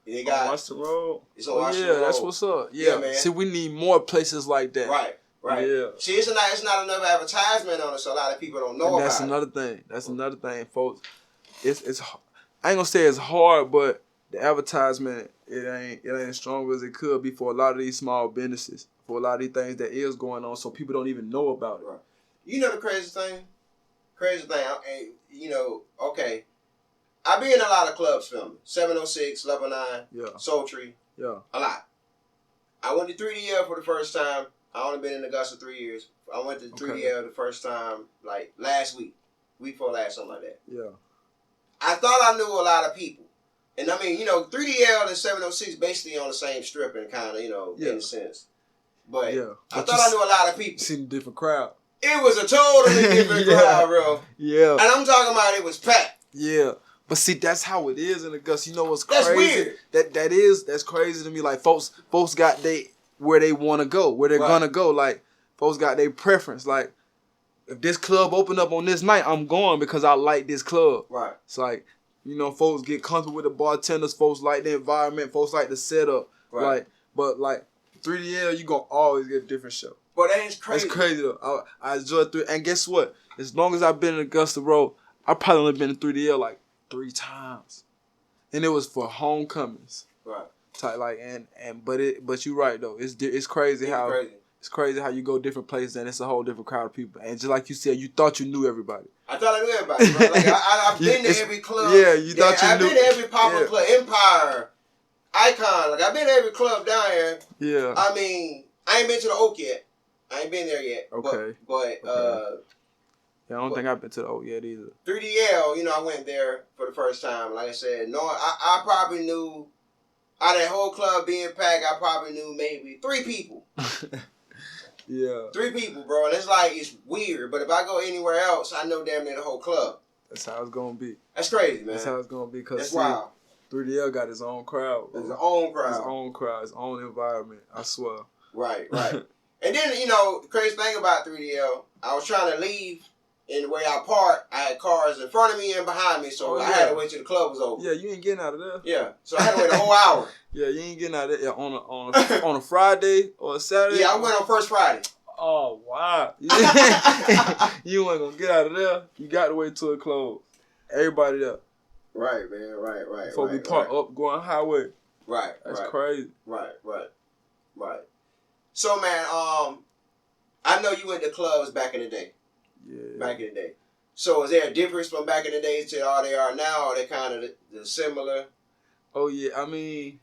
A: They got
B: Washington Road.
A: It's on Washington Road.
B: That's what's up. Yeah, man. See, we need more places like that.
A: Right. Yeah. See, it's not enough advertisement on it, so a lot of people don't know about it.
B: That's another thing, folks. It's I ain't gonna say it's hard, but the advertisement it ain't as strong as it could be for a lot of these small businesses, for a lot of these things that is going on, so people don't even know about it.
A: Right. You know the crazy thing, okay. I be in a lot of clubs filming. 706, Level 9, Sultry, a lot. I went to 3DL for the first time. I only been in Augusta 3 years. I went to 3DL the first time, like last week before last, something like that. Yeah. I thought I knew a lot of people. And I mean, 3DL and 706 basically on the same strip and kind of, in a sense. But I thought I knew a lot of people.
B: Seen a different crowd.
A: It was a totally different crowd, bro.
B: Yeah.
A: And I'm talking about it was packed.
B: Yeah. But see, that's how it is in Augusta. You know what's crazy?
A: That's
B: weird. That's crazy to me. Like folks got where they want to go, where they're gonna go. Like folks got their preference. Like if this club open up on this night, I'm going because I like this club.
A: Right.
B: It's like, folks get comfortable with the bartenders. Folks like the environment. Folks like the setup.
A: Right.
B: But 3DL, you gonna always get a different show.
A: But that is crazy.
B: That's crazy though. I enjoy 3. And guess what? As long as I've been in Augusta, bro, I probably only been in 3DL like 3 times, and it was for homecomings.
A: Right.
B: But you're right though. It's crazy it's crazy how you go different places and it's a whole different crowd of people. And just like you said, you thought you knew everybody.
A: I thought I knew everybody. Bro. Like I've been to every club.
B: Yeah, you thought you knew.
A: I've been to every popular club, Empire, Icon. Like I've been to every club down here.
B: Yeah.
A: I mean, I ain't been to the Oak yet. I ain't been there yet.
B: Okay.
A: But
B: I don't think I've been to the Oak yet either.
A: 3DL, I went there for the first time. Like I said, I probably knew, out of that whole club being packed, I probably knew maybe 3 people.
B: Yeah.
A: 3 people, bro. And it's weird. But if I go anywhere else, I know damn near the whole club.
B: That's how it's going to be.
A: That's crazy, man.
B: That's how it's going to be.
A: That's wild.
B: 3DL got his own crowd.
A: His own crowd.
B: His own crowd. His own environment. I swear.
A: Right. And then, the crazy thing about 3DL, I was trying to leave. And the way I parked, I had cars in front of me and behind me, so I had to wait till the club was over.
B: Yeah, you ain't getting out of there.
A: Yeah, so I had to wait a whole hour.
B: Yeah, you ain't getting out of there on a Friday or a Saturday.
A: Yeah, I went on first Friday.
B: Oh wow! You ain't gonna get out of there. You got to wait till it closed. Everybody there.
A: Right, man. Right.
B: Before we park up going highway.
A: Right.
B: That's crazy.
A: Right. So man, I know you went to clubs back in the day.
B: Yeah.
A: Back in the day. So is there a difference from back in the day to all they are now? Are they kind of the similar?
B: Oh yeah, I mean,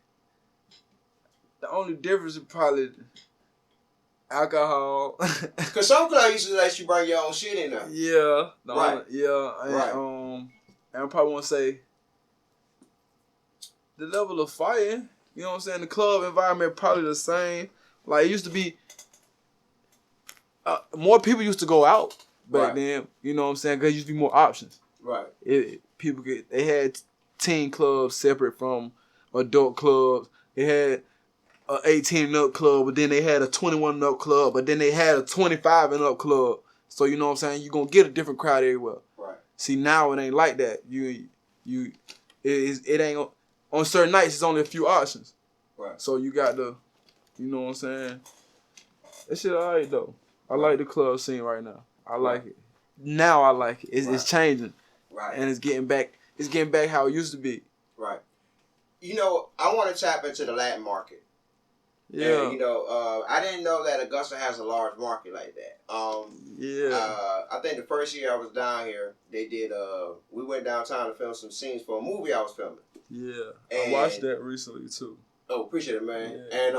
B: the only difference is probably alcohol.
A: Cause some clubs used to let you bring your own shit in there.
B: Yeah.
A: And
B: and I probably want to say the level of fighting. You know what I'm saying? The club environment probably the same. Like it used to be. More people used to go out back then. You know what I'm saying? Because there used to be more options.
A: Right.
B: They had teen clubs separate from adult clubs. They had a 18 and up club, but then they had a 21 and up club, but then they had a 25 and up club. So you know what I'm saying? You're gonna get a different crowd everywhere.
A: Right.
B: See, now it ain't like that. It ain't on certain nights. It's only a few options.
A: Right.
B: So you got to, you know what I'm saying? That shit alright though. I like the club scene right now. I like it. Now I like it. It's changing.
A: Right.
B: And it's getting back. It's getting back how it used to be.
A: Right. I want to tap into the Latin market.
B: Yeah.
A: And, I didn't know that Augusta has a large market like that. I think the first year I was down here, they did. We went downtown to film some scenes for a movie I was filming.
B: Yeah. I watched that recently too.
A: Oh, appreciate it, man.
B: Yeah.
A: And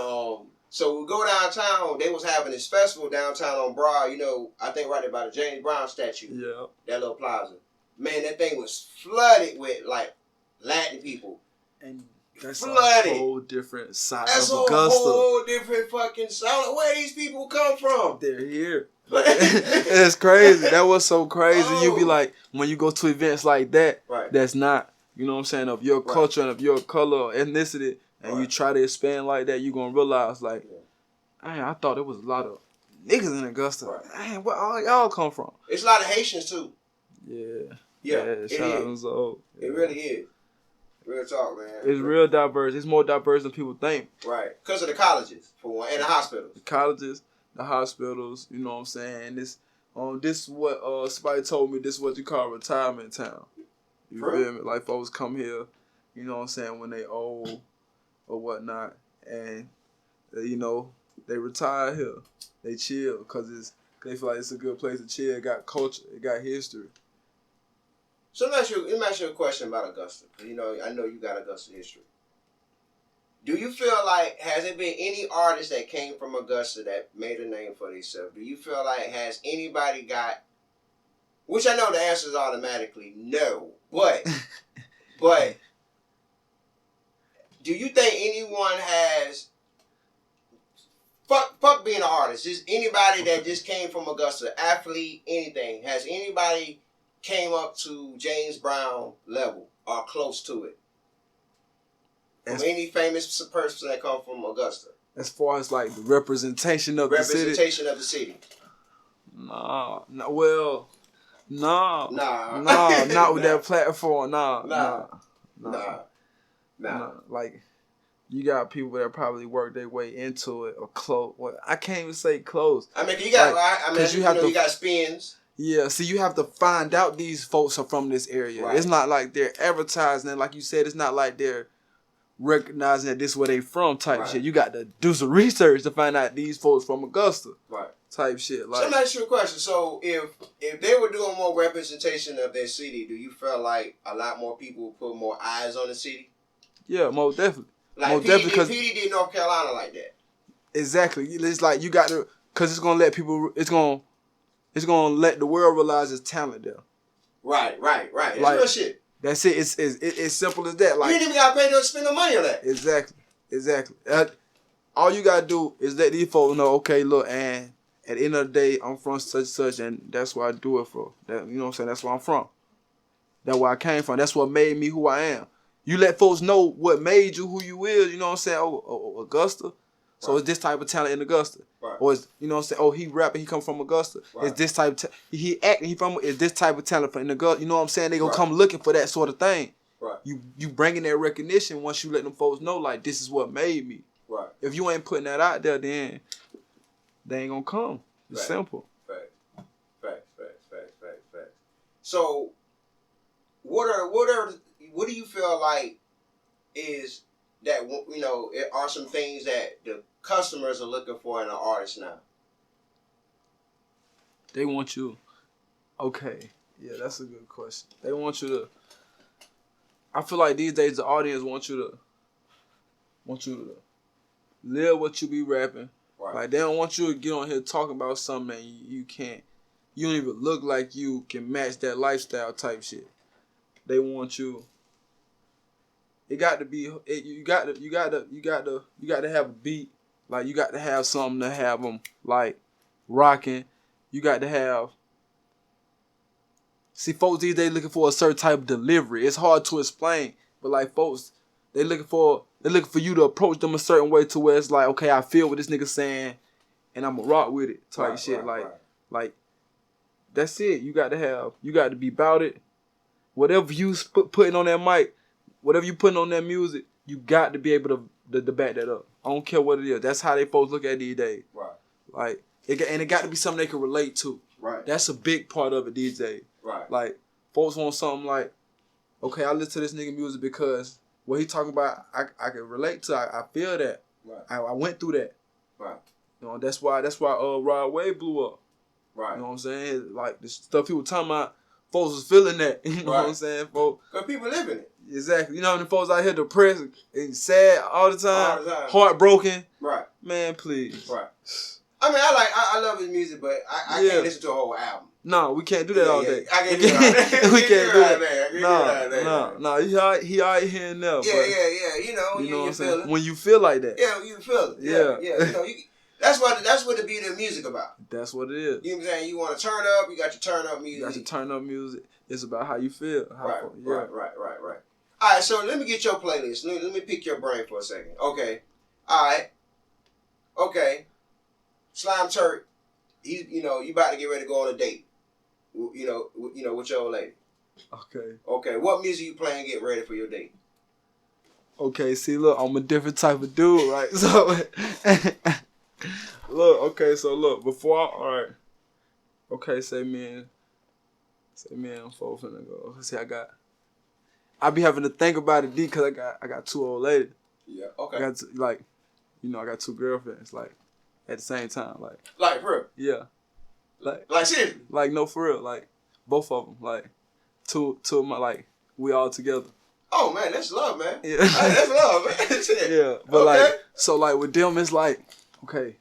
A: so we go downtown. They was having this festival downtown on Broad. I think right there by the James Brown statue.
B: Yeah.
A: That little plaza. Man, that thing was flooded with like Latin people.
B: And that's
A: flooded.
B: A whole different side
A: That's
B: of
A: a
B: Augusta.
A: whole different fucking sound. Where these people come from?
B: They're here. It's crazy. That was so crazy. You be like, when you go to events like that, that's not, you know what I'm saying, of your culture and of your color or ethnicity, and you try to expand like that, you're going to realize, like, man, I thought there was a lot of niggas in Augusta. Man, where all y'all come from?
A: It's a lot of Haitians, too.
B: Yeah.
A: Yeah,
B: shout out to Zoe.
A: It really is. Real talk, man.
B: It's real diverse. It's more diverse than people think.
A: Right. Because of the colleges, for one, and the hospitals.
B: The colleges, the hospitals, you know what I'm saying? This is what somebody told me, this is what you call retirement town. You feel me? Like folks come here, you know what I'm saying, when they old or whatnot, and they retire here. They chill because they feel like it's a good place to chill. It got culture, it got history.
A: So let me ask you a question about Augusta. I know you got Augusta history. Do you feel like, has there been any artist that came from Augusta that made a name for themselves? Do you feel like, has anybody got, which I know the answer is automatically no, but But do you think anyone has fuck being an artist? Just anybody that just came from Augusta, athlete, anything. Has anybody came up to James Brown level or close to it? From any famous person that come from Augusta?
B: As far as like the representation of the city?
A: Representation of the city.
B: Nah, not with that platform. Nah. Like, you got people that probably work their way into it or close. Well, I can't even say close.
A: I mean, you got you got spins.
B: Yeah, see, you have to find out these folks are from this area. Right. It's not like they're advertising it. Like you said, it's not like they're recognizing that this is where they from type shit. You got to do some research to find out these folks from Augusta. Right. Type shit. Like,
A: so let me ask you a question. So if they were doing more representation of their city, do you feel like a lot more people would put more eyes on the city?
B: Yeah, most definitely.
A: Like PD did North Carolina like that. Exactly.
B: It's like you got to, because it's going to let people, it's going to let the world realize it's talent there.
A: Right. It's like, real shit.
B: That's it. It's simple as that. Like,
A: you ain't even got to pay to spend no money on that.
B: Exactly. All you got to do is let these folks know, okay, look, and at the end of the day, I'm from such, and that's what I do it for. That, you know what I'm saying? That's where I'm from. That's where I came from. That's what made me who I am. You let folks know what made you who you is, you know what I'm saying? Oh, Augusta. So it's this type of talent in Augusta. Right. Or it's, you know what I'm saying? Oh, he rapping, he come from Augusta. Right. It's this type of he acting, he from, it's this type of talent in Augusta. You know what I'm saying? They gonna come looking for that sort of thing. Right. You bringing that recognition once you let them folks know, like, this is what made me. Right. If you ain't putting that out there, then they ain't gonna come. It's simple.
A: Facts. So, what do you feel like is that, you know, are some things that the customers are looking for in an artist now?
B: They want you. Okay. Yeah, that's a good question. They want you to. I feel like these days the audience want you to live what you be rapping. Right. Like, they don't want you to get on here talking about something that you can't. You don't even look like you can match that lifestyle type shit. They want you. It got to be. You got to have a beat. Like, you got to have something to have them like rocking. You got to have. See, folks these days looking for a certain type of delivery. It's hard to explain, but like, folks, they looking for you to approach them a certain way to where it's like, okay, I feel what this nigga saying, and I'ma rock with it type shit. Like, that's it. You got to be about it. Whatever you putting on that mic, whatever you putting on that music, you got to be able to back that up. I don't care what it is. That's how they folks look at these days. Right. Like, it got to be something they can relate to. Right. That's a big part of it these days. Right. Like, folks want something like, okay, I listen to this nigga music because what he talking about, I can relate to. I feel that. Right. I went through that. Right. You know, that's why Rod Wave blew up. Right. You know what I'm saying? Like, the stuff he was talking about, folks was feeling that. You know what I'm saying, folks?
A: Because people live in it.
B: Exactly. You know, the folks out here depressed and sad all the time. Heartbroken. Right. Man, please.
A: Right. I mean, I love his music, but I can't listen to a whole album.
B: No, we can't do that all day.
A: I can't do that.
B: We can't do that. No. He out here and there.
A: Yeah. You know what I'm saying?
B: When you feel like that.
A: Yeah, you feel it. Yeah. You know, that's what the beauty of music about.
B: That's what it is.
A: You know what I'm saying? You want to turn up, you got your turn up music.
B: You got your turn up music. It's about how you feel.
A: Right. All right, so let me get your playlist. Let me pick your brain for a second. Okay. All right. Okay. Slime Turk, you about to get ready to go on a date. You know, with your old lady. Okay. What music you playing? Get ready for your date.
B: Okay. See, look, I'm a different type of dude, right? So, look. Before Okay, say me and folks finna go. See, I be having to think about it deep because I got two old ladies.
A: Yeah. Okay.
B: I got two girlfriends. Like, at the same time,
A: like for real.
B: Yeah.
A: Like seriously?
B: Like, no, for real. Like, both of them. Like, two of my, like, we all together.
A: Oh, man, that's love, man. Yeah. That's love, man.
B: Yeah. But, okay. So, with them, it's like, okay,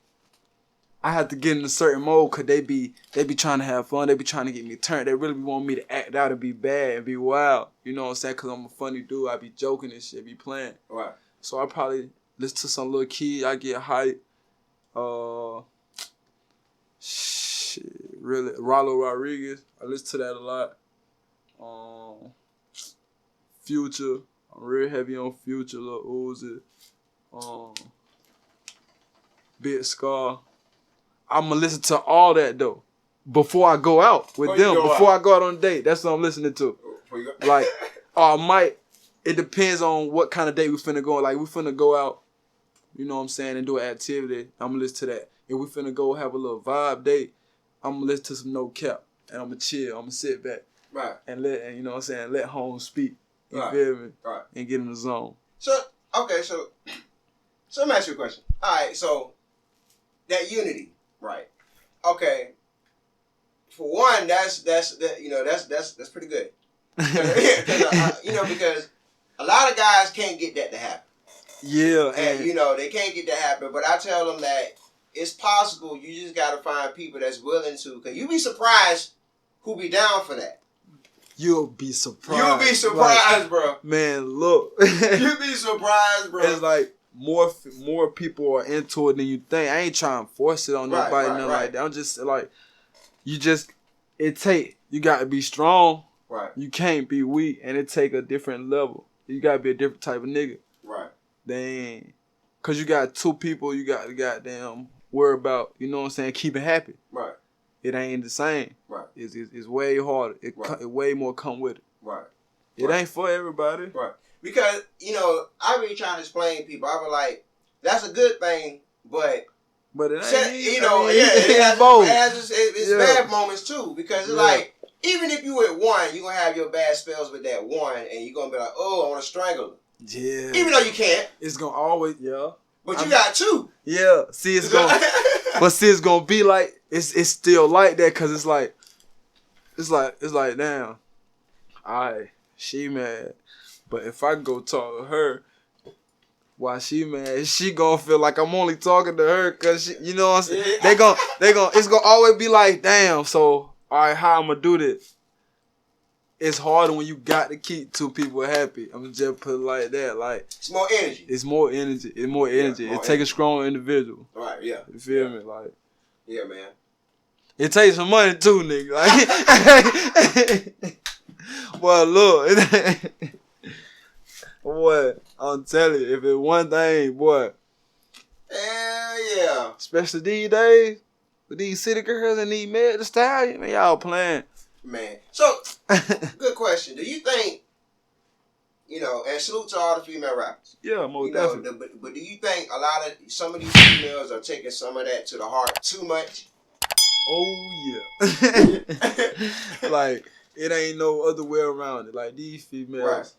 B: I have to get in a certain mode because they be trying to have fun. They be trying to get me turned. They really want me to act out and be bad and be wild. You know what I'm saying? Because I'm a funny dude. I be joking and shit, be playing.
A: Right.
B: So I probably listen to some little kid. I get hype. Shit, really, Rollo Rodriguez. I listen to that a lot. Future. I'm real heavy on Future. Lil Uzi. Big Scar. I'ma listen to all that though before I go out with them. Before I go out on a date, that's what I'm listening to. Like, I might. It depends on what kind of date we finna go. Like, we finna go out, you know what I'm saying, and do an activity. I'ma listen to that. If we finna go have a little vibe date, I'ma listen to some No Cap, and I'ma chill. I'ma sit back,
A: right,
B: and you know what I'm saying, let home speak. You
A: right.
B: feel me?
A: Right.
B: And get in the zone.
A: So okay, so let me ask you a question. All right, so that unity. Right. Okay. For one, that's pretty good. Because a lot of guys can't get that to happen.
B: Yeah,
A: and they can't get that to happen. But I tell them that it's possible. You just got to find people that's willing to. Cause you be surprised who be down for that.
B: You'll be surprised.
A: You'll be surprised,
B: like,
A: bro.
B: Man, look.
A: You be surprised, bro.
B: It's like more people are into it than you think. I ain't trying to force it on nobody, nothing like that. I'm just like, you gotta be strong.
A: Right.
B: You can't be weak, and it take a different level. You gotta be a different type of nigga.
A: Right.
B: Cause you got two people you got to goddamn worry about, you know what I'm saying, keeping happy.
A: Right.
B: It ain't the same.
A: Right.
B: It's way harder. It way more come with it.
A: Right.
B: It ain't for everybody.
A: Right. Because, I be trying to explain to people, I be like, that's a good thing, but
B: it ain't.
A: It's bad moments too. Because it's like, even if you with one, you're going to have your bad spells with that one, and you're going to be like, oh, I want to strangle her.
B: Yeah.
A: Even though you can't.
B: It's going to always,
A: But you got two.
B: Yeah. See, it's going it's going to be like, it's still like that, because it's like, damn, she mad. But if I go talk to her, why she mad? She gonna feel like I'm only talking to her because she, you know what I'm saying? Yeah. It's gonna always be like, damn, so, all right, how I'm gonna do this? It's harder when you got to keep two people happy. I'm just put it like that. Like,
A: it's more energy.
B: It's more energy. It takes a strong individual.
A: Right, yeah.
B: You feel me? Like,
A: yeah, man.
B: It takes some money too, nigga. Like, well, look. Boy, I'm telling you, if it's one thing, boy.
A: Hell yeah.
B: Especially these days, with these city girls and these Meg Thee Stallion, man, y'all playing.
A: Man. So, good question. Do you think, and salute to all the female rappers.
B: Yeah, most definitely.
A: But do you think some of these females are taking some of that to the heart too much?
B: Oh, yeah. Like, it ain't no other way around it. Like, these females,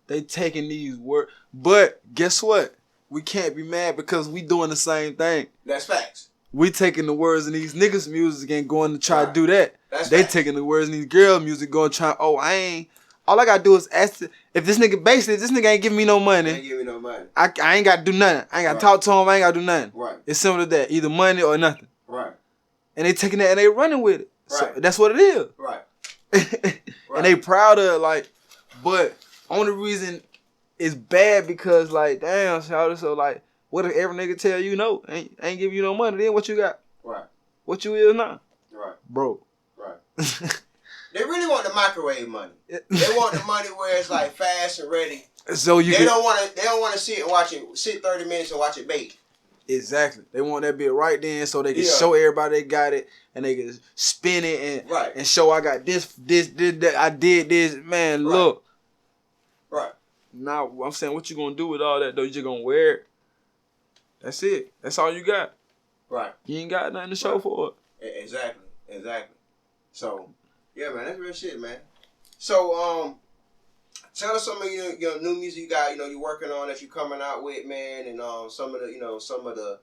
B: they taking these words. But guess what? We can't be mad because we doing the same thing.
A: That's facts.
B: We taking the words in these niggas' music and going to try to do that. They
A: facts.
B: Taking the words in these girls' music, going to try, all I gotta do is ask if this nigga ain't giving me no money.
A: Ain't giving me no money.
B: I ain't gotta do nothing. I ain't gotta talk to him. I ain't gotta do nothing.
A: Right.
B: It's similar to that. Either money or nothing.
A: Right.
B: And they taking that and they running with it.
A: Right.
B: So that's what it is.
A: Right.
B: And they proud of it, like, but only reason it's bad because, like, damn, so like, what if every nigga tell you no? Ain't give you no money, then what you got?
A: Right.
B: What you is now?
A: Right.
B: Bro.
A: Right. They really want the microwave money. They want the money where it's like fast and ready.
B: So they
A: don't want to sit and watch it. Sit 30 minutes and watch it bake.
B: Exactly. They want that bit right then so they can show everybody they got it and they can spin it and show I got this, that, I did this. Man, look.
A: Right.
B: Now, I'm saying, what you gonna do with all that though? You just gonna wear it? That's it. That's all you got.
A: Right.
B: You ain't got nothing to show for
A: it. Exactly. So, yeah, man, that's real shit, man. So, tell us some of your new music you got. You're working on that you coming out with, man, and some of the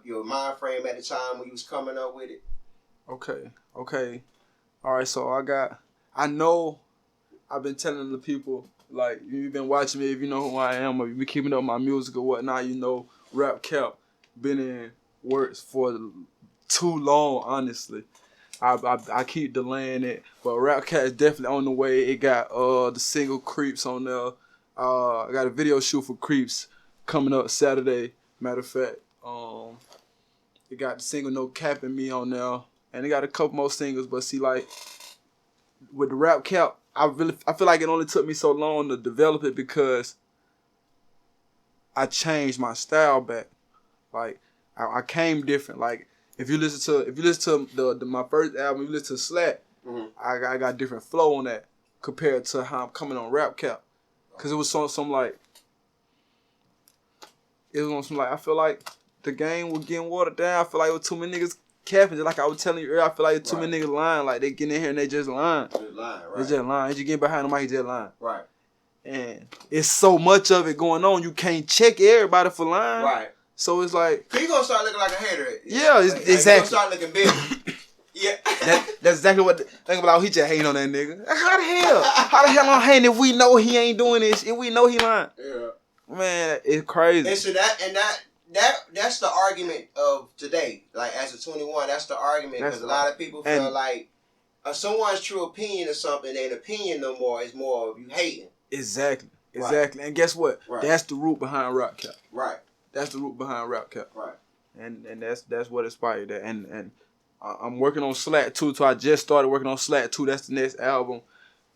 A: your mind frame at the time when you was coming up with it.
B: Okay. All right. So I know. I've been telling the people, like, you've been watching me, if you know who I am, or you been keeping up my music or whatnot, Rap Cap been in works for too long, honestly. I keep delaying it, but Rap Cat is definitely on the way. It got the single Creeps on there. I got a video shoot for Creeps coming up Saturday. Matter of fact, it got the single No Capping Me on there, and it got a couple more singles. But see, like with the Rap Cap, I feel like it only took me so long to develop it because I changed my style back. Like I came different. Like if you listen to my first album, you listen to Slack, I got different flow on that compared to how I'm coming on Rap Cap. Cause it was on some like I feel like the game was getting watered down. I feel like it was too many niggas capping. Just like I was telling you earlier, I feel like too many niggas lying. Like they get in here and they just lying.
A: Just lying, right?
B: They just lying. They just getting behind the mic, just lying.
A: Right.
B: And it's so much of it going on. You can't check everybody for lying.
A: Right.
B: So it's like
A: you gonna start looking like a hater.
B: Yeah, exactly.
A: You gonna start looking big. Yeah.
B: That's exactly what think about. He just hating on that nigga. How the hell I'm hating if we know he ain't doing this? If we know he lying? Yeah. Man, it's crazy.
A: And so that's the argument of today. Like as a 21, that's the argument because a lot of people feel like someone's true opinion of something ain't opinion no more. It's more of you hating. Exactly.
B: Right. And guess what?
A: Right.
B: That's the root behind Rap Cap.
A: Right.
B: That's the root behind Rap Cap.
A: Right.
B: And that's what inspired that. And I'm working on Slack 2, so I just started working on Slack 2. That's the next album.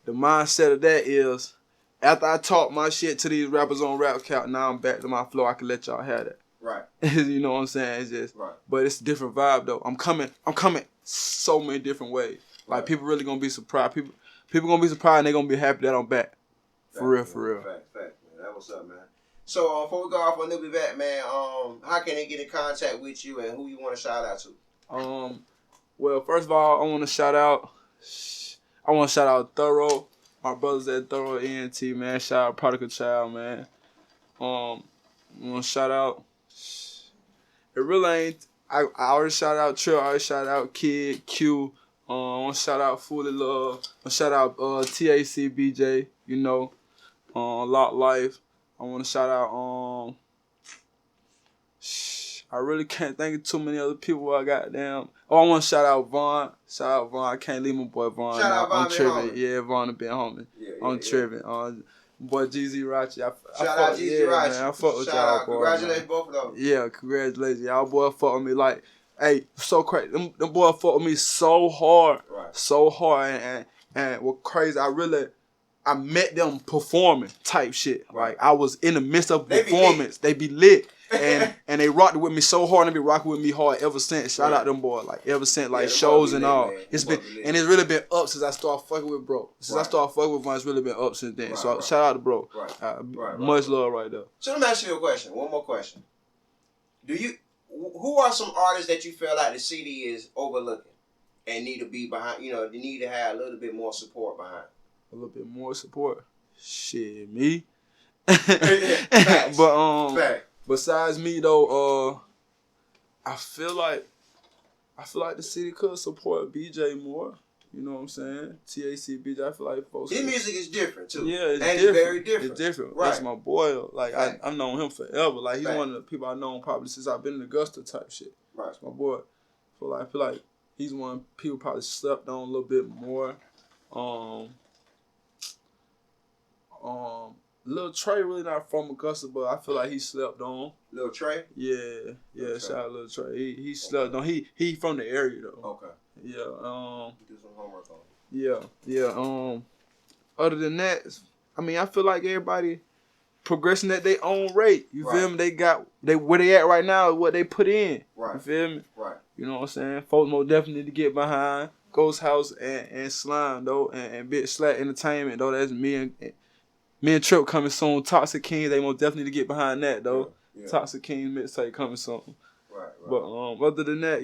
B: The mindset of that is, after I talk my shit to these rappers on Rap Cap, now I'm back to my flow. I can let y'all have that.
A: Right.
B: You know what I'm saying? It's just, but it's a different vibe though. I'm coming so many different ways. Like people really gonna be surprised. People gonna be surprised and they gonna be happy that I'm back. For real.
A: Fact, man. That what's up, man. So before we go off on NewbieVeT, man, how can they get in contact with you and who you want to shout out to?
B: Well, first of all, I want to shout out Thorough, my brothers at Thorough ENT, man. Shout out Prodigal Child, man. I want to shout out. It really ain't. I already shout out Trill. I already shout out Kid Q. I want to shout out Fully Love. I want to shout out TAC BJ. You know, Lot Life. I want to shout out I really can't think of too many other people I got down. Oh, I want to shout out Vaughn. Shout out Vaughn. I can't leave my boy Vaughn.
A: Shout out Vaughn.
B: I'm tripping. Yeah, Vaughn been homie. I'm tripping. Boy GZ Rachi. Shout out GZ Rachi. Man, I fuck with y'all, boy.
A: Congratulations, both of them.
B: Yeah, congratulations. Y'all boy fuck with me like, hey, so crazy. Them boy fuck with me so hard. Right. So hard. And what crazy, I met them performing type shit. Right. Like I was in the midst of performance. They be lit. And they rocked it with me so hard and they been rocking with me hard ever since. Shout out them boys. Like ever since like shows and all. Man. It's really been up since I started fucking with bro. Since I started fucking with Vaughn, it's really been up since then. So shout out to bro. Much love right there.
A: So let me ask you a question. One more question. Who are some artists that you feel like the city is overlooking and need to be behind, they need to have a little bit more support behind?
B: A little bit more support? Shit, me.
A: Facts.
B: But
A: Facts.
B: Besides me though, I feel like the city could support BJ more. You know what I'm saying? TAC BJ. I feel like folks.
A: His music is different too.
B: Yeah, it's
A: different.
B: It's
A: very different.
B: It's different.
A: Right.
B: That's my boy. Like
A: right.
B: I've known him forever. Like he's one of the people I've known probably since I've been in Augusta type shit.
A: Right.
B: That's my boy. I feel like he's one people probably slept on a little bit more. Lil Trey really not from Augusta, but I feel like he slept on.
A: Lil Trey?
B: Yeah. Shout out Lil Trey. He slept on. He from the area though.
A: Okay.
B: Yeah.
A: Do some homework on him.
B: Yeah. Other than that, I mean, I feel like everybody progressing at their own rate. You feel me? They where they at right now is what they put in.
A: Right.
B: You feel me?
A: Right.
B: You know what I'm saying? Folks most definitely need to get behind Ghost House and Slime though, and Big Slack Entertainment though. That's me and Turk coming soon. Toxic Kings, they most definitely get behind that though. Yeah. Toxic Kings mixtape coming soon.
A: Right.
B: But other than that,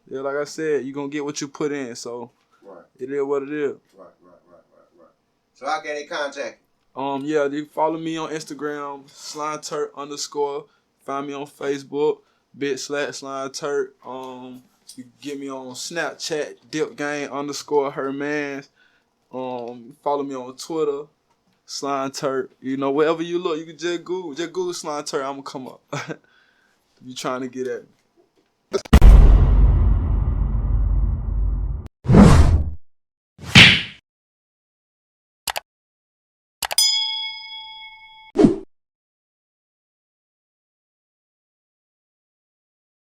B: like I said, you gonna get what you put in. So it is what it is.
A: Right. So how can they contact you?
B: Yeah, they follow me on Instagram, SlimeTurk_. Find me on Facebook, /SlimeTurk. You can get me on Snapchat, DipGang_Hermans. Follow me on Twitter. Slime Turk, wherever you look, you can just Google Slime Turk, I'm gonna come up. You trying to get at me.